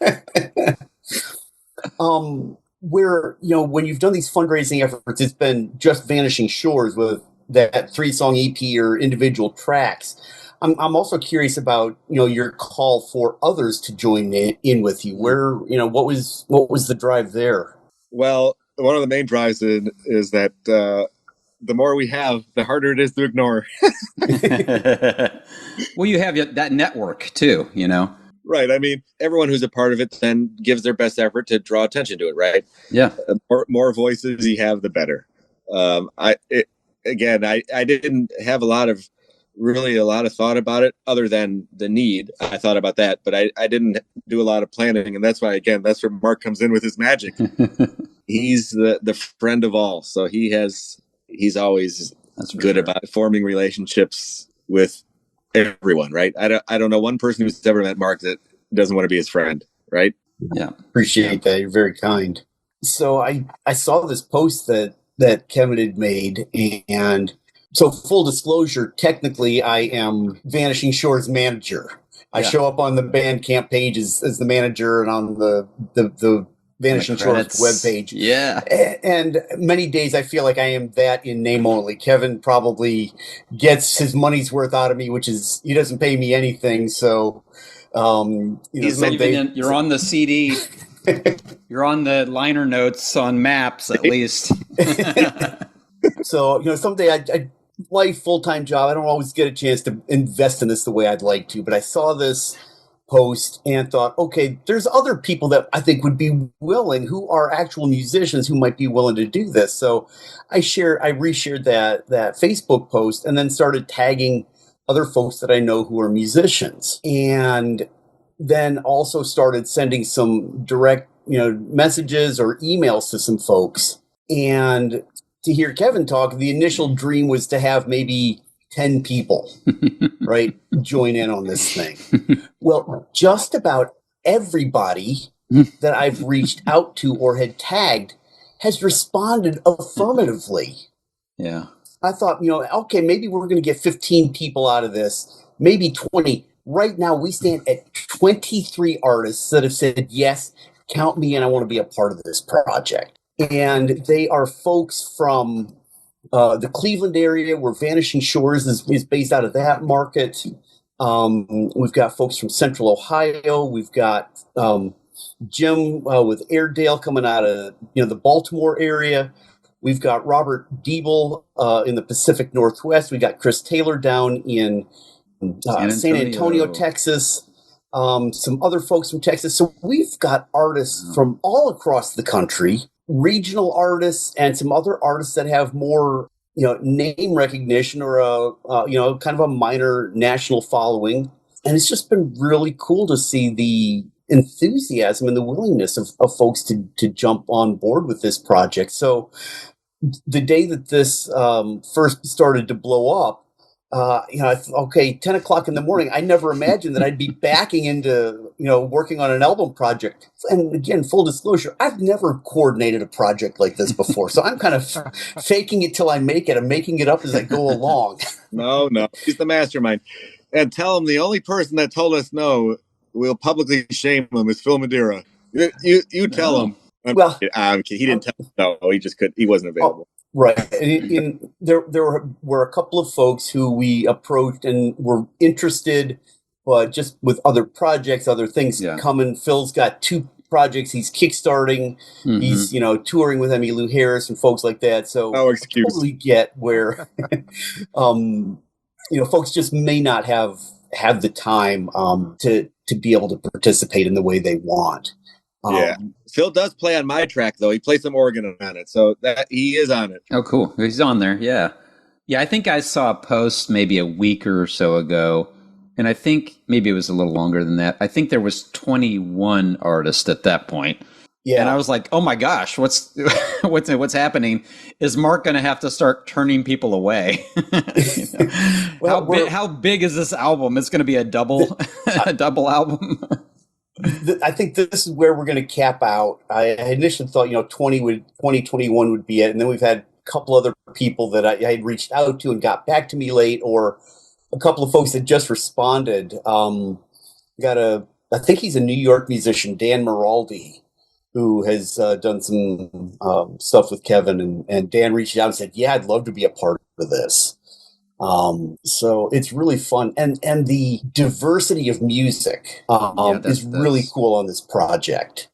Where, when you've done these fundraising efforts, it's been just Vanishing Shores with that 3-song EP or individual tracks. I'm also curious about, your call for others to join in with you. Where, what was the drive there? Well, one of the main drives is that the more we have, the harder it is to ignore. Well, you have that network too, Right. I mean, everyone who's a part of it then gives their best effort to draw attention to it, right? Yeah. More voices you have, the better. I didn't have a lot of really a lot of thought about it other than the need. I thought about that, but I didn't do a lot of planning. And that's why, again, that's where Mark comes in with his magic. He's the friend of all. So he's always good about forming relationships with everyone, right? I don't know one person who's ever met Mark that doesn't want to be his friend, right? Yeah. Appreciate that. You're very kind. So I saw this post that Kevin had made, and so full disclosure, technically I am Vanishing Shores manager. I show up on the Bandcamp page as the manager and on the Vanishing Shores webpage. Yeah. And many days I feel like I am that in name only. Kevin probably gets his money's worth out of me, which is he doesn't pay me anything. So, you're on the CD. You're on the liner notes on maps, at least. So, someday I life full-time job. I don't always get a chance to invest in this the way I'd like to, but I saw this post and thought, okay, there's other people that I think would be willing, who are actual musicians who might be willing to do this. So I reshared that Facebook post and then started tagging other folks that I know who are musicians, and then also started sending some direct, messages or emails to some folks. And to hear Kevin talk, the initial dream was to have maybe 10 people, right, join in on this thing. Well, just about everybody that I've reached out to or had tagged has responded affirmatively. Yeah. I thought, okay, maybe we're going to get 15 people out of this, maybe 20. Right now, we stand at 23 artists that have said, yes, count me in, I want to be a part of this project. And they are folks from the Cleveland area, where Vanishing Shores is based out of that market. We've got folks from Central Ohio. We've got Jim with Airedale coming out of the Baltimore area. We've got Robert Diebel in the Pacific Northwest. We got Chris Taylor down in San Antonio, Texas. Some other folks from Texas. So we've got artists from all across the country, regional artists, and some other artists that have more name recognition or kind of a minor national following. And it's just been really cool to see the enthusiasm and the willingness of folks to jump on board with this project. So the day that this first started to blow up, I thought, okay, 10 o'clock in the morning, I never imagined that I'd be backing into, working on an album project. And again, full disclosure, I've never coordinated a project like this before. So I'm kind of faking it till I make it. I'm making it up as I go along. No, he's the mastermind. And tell him the only person that told us no, we'll publicly shame him, is Phil Madeira. You tell him. Well, he didn't tell us no. He just he wasn't available. Right. And there were a couple of folks who we approached and were interested, but just with other projects, other things coming. Phil's got 2 projects he's kickstarting. Mm-hmm. He's, touring with Emmylou Harris and folks like that. So no excuse. I totally get where, folks just may not have the time to be able to participate in the way they want. Yeah. Phil does play on my track, though. He plays some organ on it, so that he is on it. Oh, cool. He's on there, yeah. Yeah, I think I saw a post maybe a week or so ago, and I think maybe it was a little longer than that. I think there was 21 artists at that point. Yeah. And I was like, oh my gosh, what's happening? Is Mark going to have to start turning people away? Well, how big is this album? It's going to be a double album. I think this is where we're going to cap out. I initially thought, 2021 would be it. And then we've had a couple other people that I had reached out to and got back to me late, or a couple of folks that just responded. I think he's a New York musician, Dan Maraldi, who has done some stuff with Kevin. And Dan reached out and said, yeah, I'd love to be a part of this. So it's really fun. And the diversity of music is really cool on this project.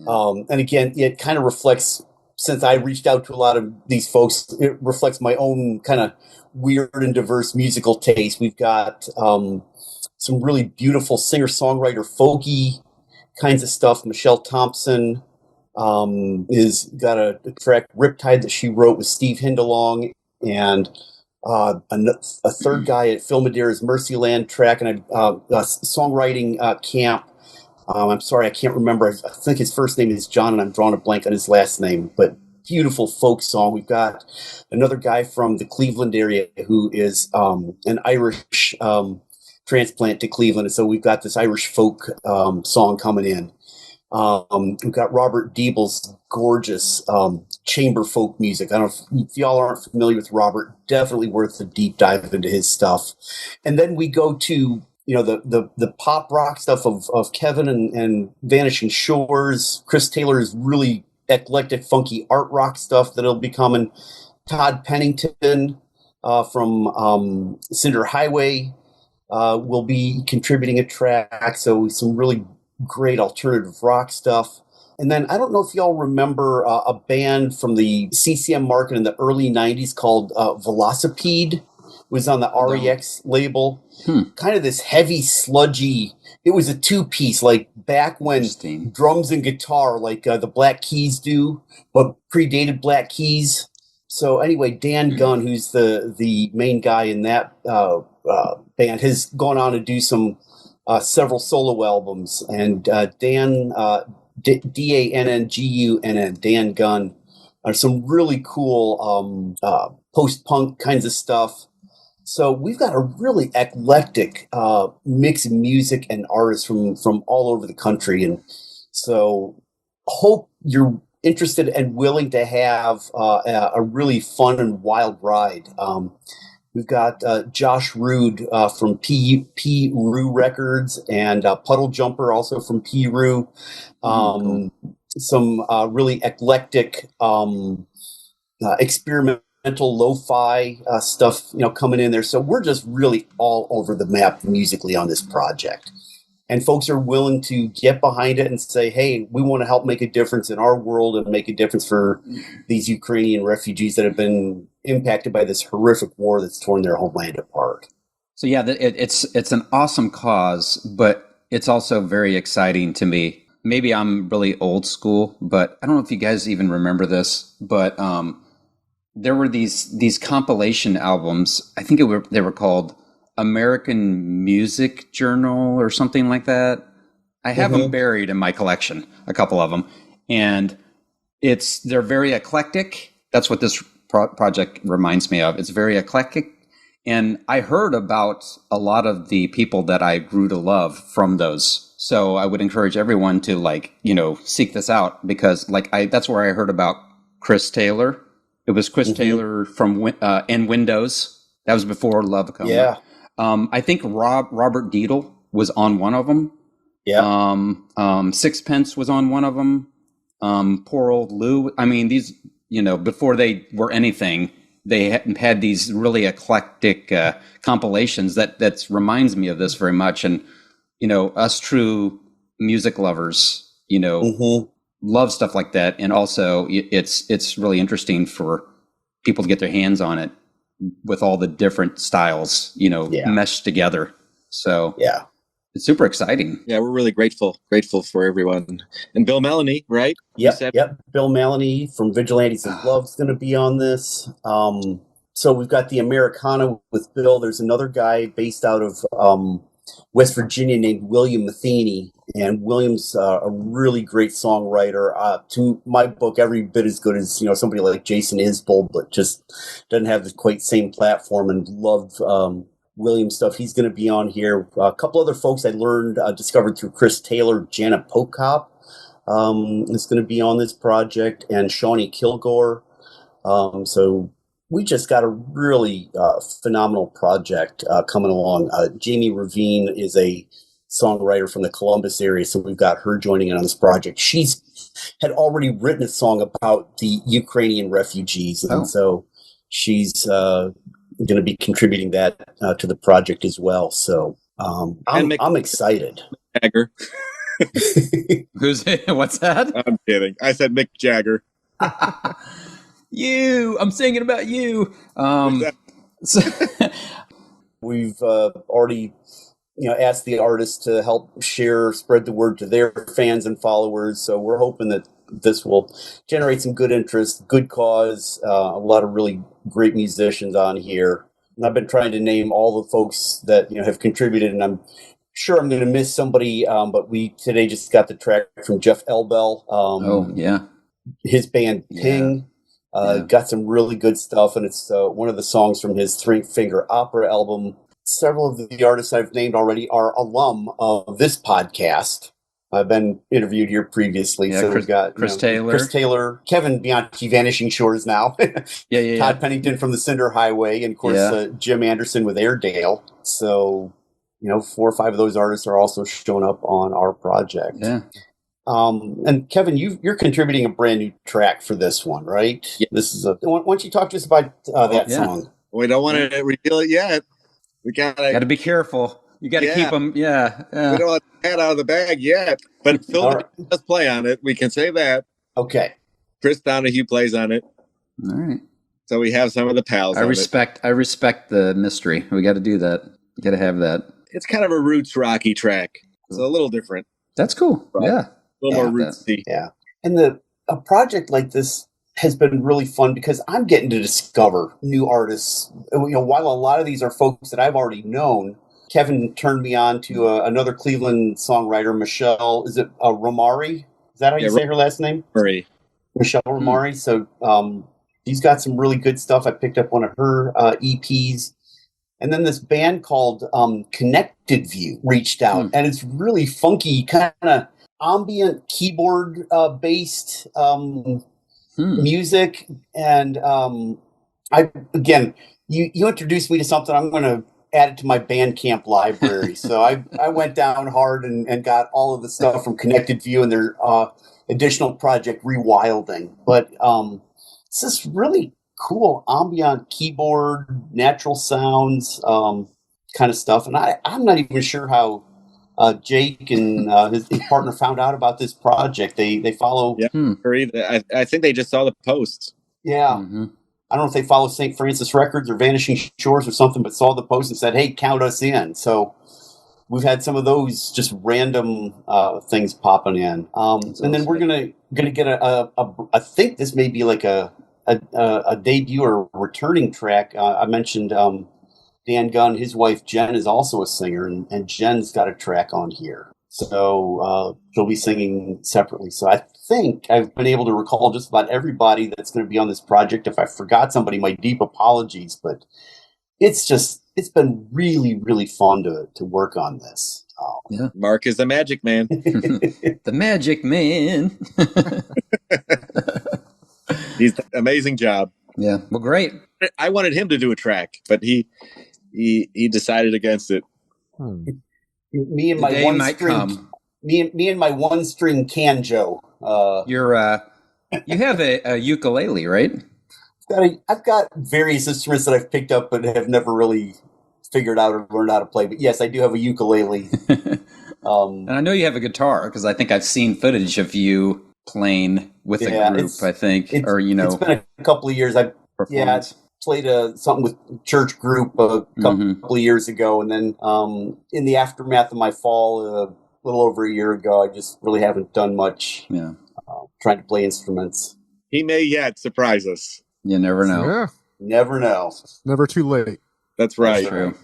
And again, it kind of reflects, since I reached out to a lot of these folks, it reflects my own kind of weird and diverse musical taste. We've got some really beautiful singer-songwriter, folky kinds of stuff. Michelle Thompson is got a track, Riptide, that she wrote with Steve Hindalong. And a third guy at Phil Madeira's Mercyland track, and a songwriting camp. I'm sorry, I can't remember. I think his first name is John, and I'm drawing a blank on his last name. But beautiful folk song. We've got another guy from the Cleveland area who is an Irish transplant to Cleveland, and so we've got this Irish folk song coming in. We've got Robert Diebel's gorgeous chamber folk music. I don't know if y'all aren't familiar with Robert. Definitely worth a deep dive into his stuff. And then we go to the pop rock stuff of Kevin and Vanishing Shores. Chris Taylor's really eclectic, funky art rock stuff that'll be coming. Todd Pennington from Cinder Highway will be contributing a track. So some really great alternative rock stuff. And then I don't know if y'all remember a band from the CCM market in the early 90s called Velocipede. It was on the REX label. Kind of this heavy, sludgy, it was a two-piece, like back when drums and guitar, like the Black Keys do, but predated Black Keys. So anyway, Dan Gunn, who's the main guy in that band, has gone on to do some several solo albums, and Dan Danngunn, Dan Gunn, are some really cool post-punk kinds of stuff. So we've got a really eclectic mix of music and artists from all over the country, and so hope you're interested and willing to have a really fun and wild ride. We've got Josh Rude from P. Rue Records and Puddle Jumper also from P. Rue. Cool. Some really eclectic experimental lo-fi stuff coming in there. So we're just really all over the map musically on this project. And folks are willing to get behind it and say, hey, we want to help make a difference in our world and make a difference for these Ukrainian refugees that have been impacted by this horrific war that's torn their homeland apart. So yeah, it's an awesome cause, but it's also very exciting to me. Maybe I'm really old school, but I don't know if you guys even remember this, but there were these compilation albums. I think they were called American Music Journal or something like that. I have them buried in my collection, a couple of them, and they're very eclectic. That's what this project reminds me of. It's very eclectic, and I heard about a lot of the people that I grew to love from those. So I would encourage everyone to seek this out, because that's where I heard about Chris Taylor. It was Chris Taylor from and Windows. That was before Love Coma. Yeah. I think Robert Diedel was on one of them. Yeah. Sixpence was on one of them. Poor old Lou. I mean, these, before they were anything, they had these really eclectic compilations that reminds me of this very much. And, us true music lovers, love stuff like that. And also it's really interesting for people to get their hands on it with all the different styles, meshed together. So yeah, it's super exciting. Yeah, we're really grateful for everyone. And Bill Melanie, right? Yep. Bill Melanie from Vigilantes of Love is going to be on this. So we've got the Americana with Bill. There's another guy based out of West Virginia named William Matheny, and William's a really great songwriter. To my book, every bit as good as somebody like Jason Isbell, but just doesn't have the quite same platform. And love William's stuff. He's going to be on here. A couple other folks I discovered through Chris Taylor. Janet Pokop is going to be on this project, and Shawnee Kilgore. So we just got a really phenomenal project coming along. Jamie Ravine is a songwriter from the Columbus area, so we've got her joining in on this project. She's had already written a song about the Ukrainian refugees, and so she's going to be contributing that to the project as well. So I'm excited. Jagger. What's that? I'm kidding. I said Mick Jagger. I'm singing about you. We've already asked the artists to help spread the word to their fans and followers. So we're hoping that this will generate some good interest, good cause, a lot of really great musicians on here. I've been trying to name all the folks that have contributed, and I'm sure I'm going to miss somebody. But we today just got the track from Jeff Elbel. Oh yeah, his band Ping. Got some really good stuff, and it's one of the songs from his Three Finger Opera album. Several of the artists I've named already are alum of this podcast. I've been interviewed here previously, so we've got Chris Taylor, Kevin Bianchi, Vanishing Shores now, Todd Pennington from the Cinder Highway, and of course Jim Anderson with Airedale. So 4 or 5 of those artists are also shown up on our project. Yeah. And Kevin, you're contributing a brand new track for this one, right? Yeah. This is why don't you talk to us about that song? We don't want to reveal it yet. We gotta be careful. You got to keep them. Yeah. We don't want the cat out of the bag yet. But Phil does play on it. We can say that. Okay. Chris Donahue plays on it. All right. So we have some of the pals. I respect the mystery. We got to do that. You got to have that. It's kind of a roots rocky track. It's a little different. That's cool. Right. Yeah. A little more rootsy. Yeah. And a project like this has been really fun because I'm getting to discover new artists. While a lot of these are folks that I've already known, Kevin turned me on to another Cleveland songwriter, Michelle. Is it Romari? Is that how you say her last name? Michelle Romari. So she's got some really good stuff. I picked up one of her EPs. And then this band called Connected View reached out, and it's really funky, kind of ambient keyboard based music. And you introduced me to something. I'm going to add it to my Bandcamp library. So I went down hard and got all of the stuff from Connected View and their additional project Rewilding. But it's this really cool ambient keyboard, natural sounds, kind of stuff. And I'm not even sure how Jake and his partner found out about this project. They follow. Yeah, I think they just saw the posts. Yeah. Mm-hmm. I don't know if they follow St. Francis Records or Vanishing Shores or something, but saw the post and said, "Hey, count us in." So we've had some of those just random things popping in, and then we're gonna get a I think this may be like a debut or returning track. I mentioned Dan Gunn, his wife Jen is also a singer, and Jen's got a track on here. So she'll be singing separately. So I think I've been able to recall just about everybody that's going to be on this project. If I forgot somebody, my deep apologies. But it's been really, really fun to work on this. Yeah, Mark is the magic man. The magic man. He's done an amazing job. Yeah, well, great. I wanted him to do a track, but he decided against it. Me and my one string. Me and my one string canjo. You have a ukulele, right? I've got various instruments that I've picked up but have never really figured out or learned how to play. But yes, I do have a ukulele. And I know you have a guitar because I think I've seen footage of you playing with a group. I think, it's been a couple of years. I played something with church group a couple of years ago, and then in the aftermath of my fall, a little over a year ago, I just really haven't done much. Yeah, trying to play instruments. He may yet surprise us. You never know. Yeah. Never know. Never too late. That's right. That's true.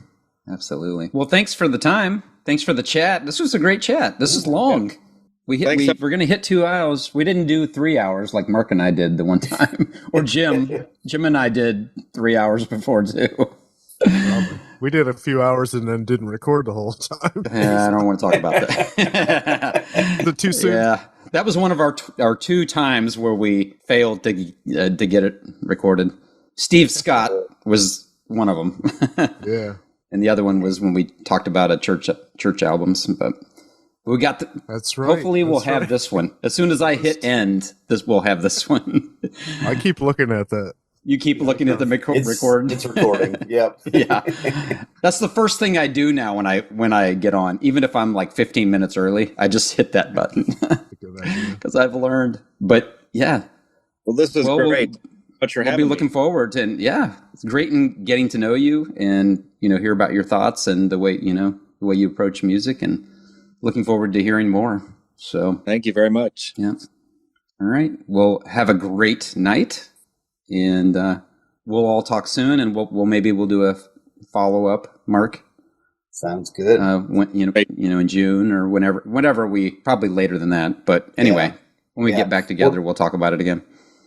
Absolutely. Well, thanks for the time. Thanks for the chat. This was a great chat. This is long. We're going to hit 2 hours. We didn't do 3 hours like Mark and I did the one time, or Jim. Jim and I did 3 hours before too. We did a few hours and then didn't record the whole time. Yeah, I don't want to talk about that. Is it too soon? Yeah, that was one of our 2 times where we failed to get it recorded. Steve Scott was one of them. Yeah, and the other one was when we talked about church albums, but. We got That's right. Hopefully we'll have this one. As soon as I hit end, we'll have this one. I keep looking at that. You keep looking at the record. It's recording. Yep. Yeah. That's the first thing I do now when I get on. Even if I'm like 15 minutes early, I just hit that button. Because I've learned. But yeah. Well, this is great. We'll be looking forward to, and yeah, it's great in getting to know you and hear about your thoughts and the way you approach music, and looking forward to hearing more. So thank you very much. Yeah. All right. Well, have a great night, and we'll all talk soon, and we'll do follow up, Mark. Sounds good. In June or whenever we probably later than that. But anyway, when we get back together, we'll talk about it again.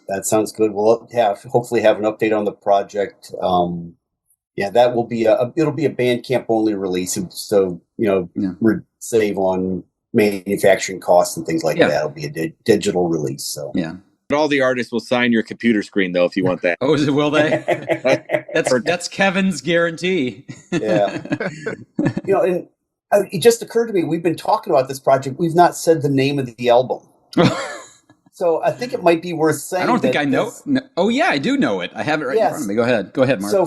That sounds good. We'll hopefully have an update on the project. That will be it'll be a Bandcamp only release. So, save on manufacturing costs and things like that. It'll be a digital release. So But all the artists will sign your computer screen, though, if you want that. Oh, will they? That's Kevin's guarantee. Yeah. And it just occurred to me, we've been talking about this project. We've not said the name of the album. So I think it might be worth saying. I don't think I know. Oh, yeah, I do know it. I have it right in front of me. Go ahead, Mark. So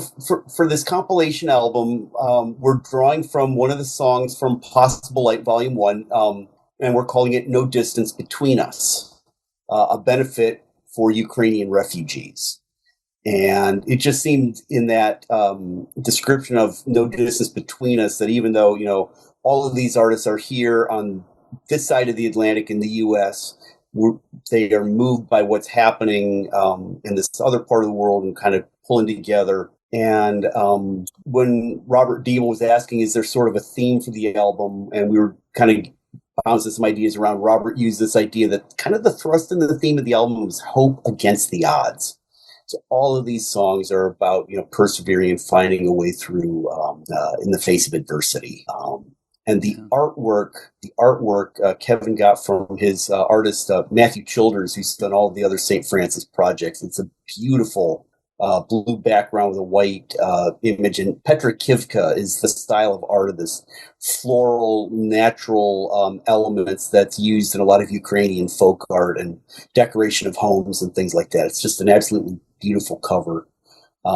for this compilation album, we're drawing from one of the songs from Possible Light Volume 1, and we're calling it No Distance Between Us. A benefit for Ukrainian refugees. And it just seemed in that description of no distance between us that even though, all of these artists are here on this side of the Atlantic in the U.S., they are moved by what's happening in this other part of the world and kind of pulling together. And when Robert Diebel was asking, is there sort of a theme for the album? And we were kind of bouncing some ideas around. Robert used this idea that kind of the thrust and the theme of the album was hope against the odds. So all of these songs are about, persevering and finding a way through in the face of adversity. And the artwork Kevin got from his artist, Matthew Childers, who's done all of the other St. Francis projects. It's a beautiful blue background with a white image. And Petra Kivka is the style of art of this floral, natural elements that's used in a lot of Ukrainian folk art and decoration of homes and things like that. It's just an absolutely beautiful cover.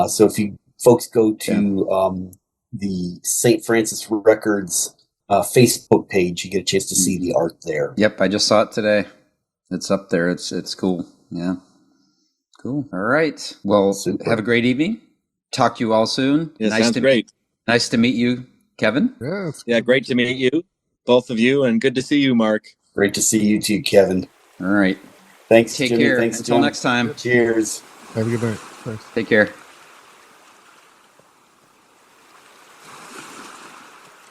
So if you folks go to the St. Francis Records Facebook page, you get a chance to see the art there. Yep, I just saw it today. It's up there. It's cool. Yeah. Cool. All right. Well, have a great evening. Talk to you all soon. Yeah, sounds great. Nice to meet you, Kevin. Yeah, great to meet you, both of you, and good to see you, Mark. Great to see you too, Kevin. All right. Thanks, Take Jimmy. care. Thanks, Until Jim. next time. Cheers. Have a good night. Thanks. Take care.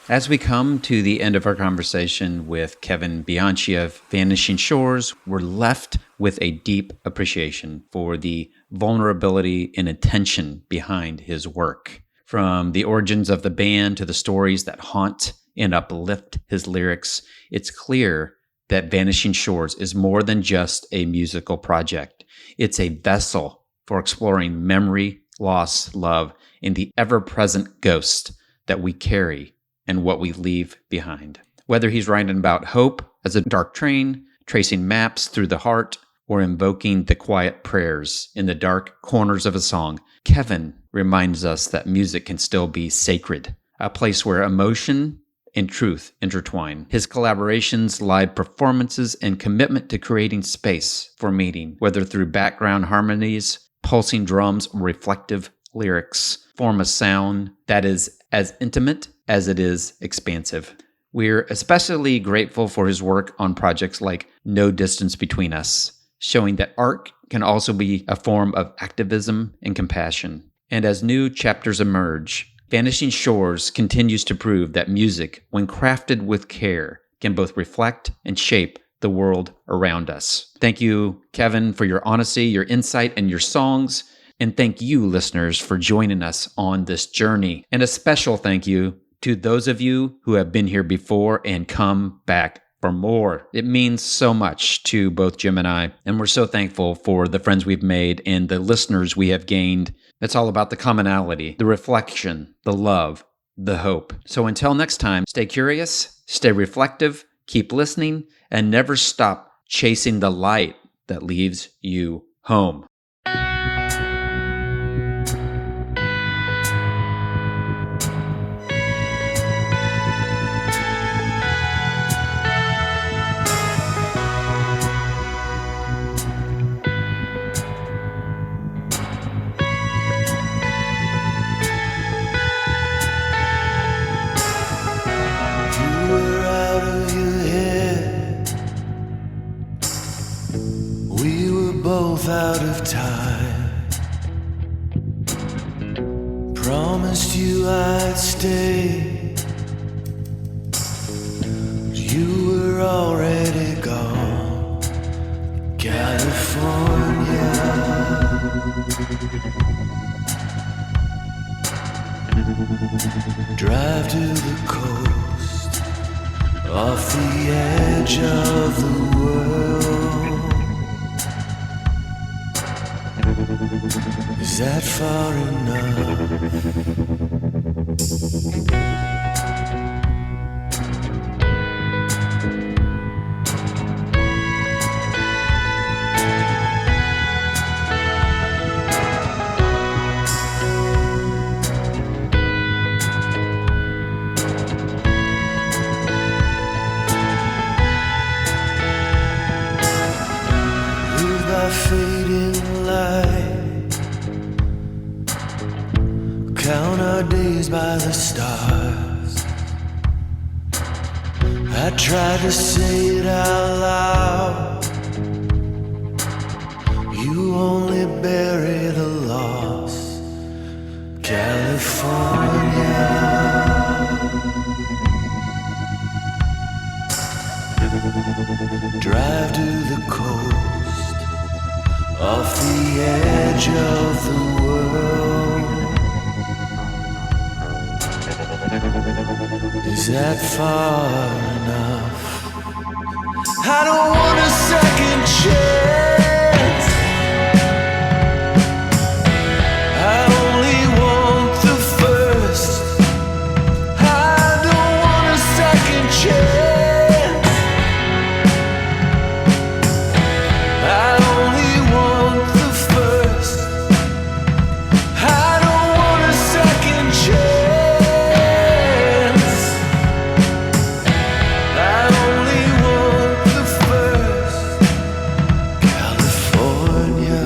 As we come to the end of our conversation with Kevin Bianchi of Vanishing Shores, we're left with a deep appreciation for the vulnerability and intention behind his work. From the origins of the band to the stories that haunt and uplift his lyrics, it's clear that Vanishing Shores is more than just a musical project. It's a vessel for exploring memory, loss, love, and the ever-present ghost that we carry and what we leave behind. Whether he's writing about hope as a dark train, tracing maps through the heart, or invoking the quiet prayers in the dark corners of a song, Kevin reminds us that music can still be sacred, a place where emotion and truth intertwine. His collaborations, live performances, and commitment to creating space for meaning, whether through background harmonies, pulsing drums, or reflective lyrics, form a sound that is as intimate as it is expansive. We're especially grateful for his work on projects like No Distance Between Us, showing that art can also be a form of activism and compassion. And as new chapters emerge, Vanishing Shores continues to prove that music, when crafted with care, can both reflect and shape the world around us. Thank you, Kevin, for your honesty, your insight, and your songs. And thank you, listeners, for joining us on this journey. And a special thank you to those of you who have been here before and come back for more. It means so much to both Jim and I, and we're so thankful for the friends we've made and the listeners we have gained. It's all about the commonality, the reflection, the love, the hope. So until next time, stay curious, stay reflective, keep listening, and never stop chasing the light that leaves you home. Out of time, promised you you I'd stay, but you were already gone. California, drive to the coast, off the edge of the world. Is that far enough? Live by fading light, count our days by the stars. I tried to say it out loud, you only bury the loss. California, drive to the coast, off the edge of the world. Is that far enough? I don't want a second chance, I only want the first. I don't want a second chance, I only want the first. I don't want a second chance, I only want the first. California,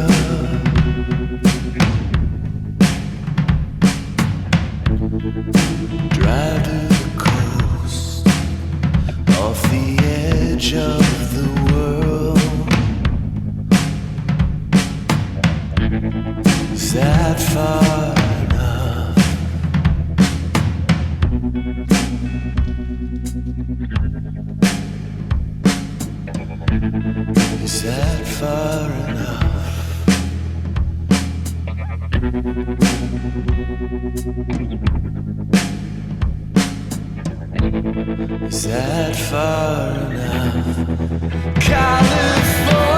drive to the coast, off the edge of the world. Is that far enough? Is that far enough? Is that far enough? California.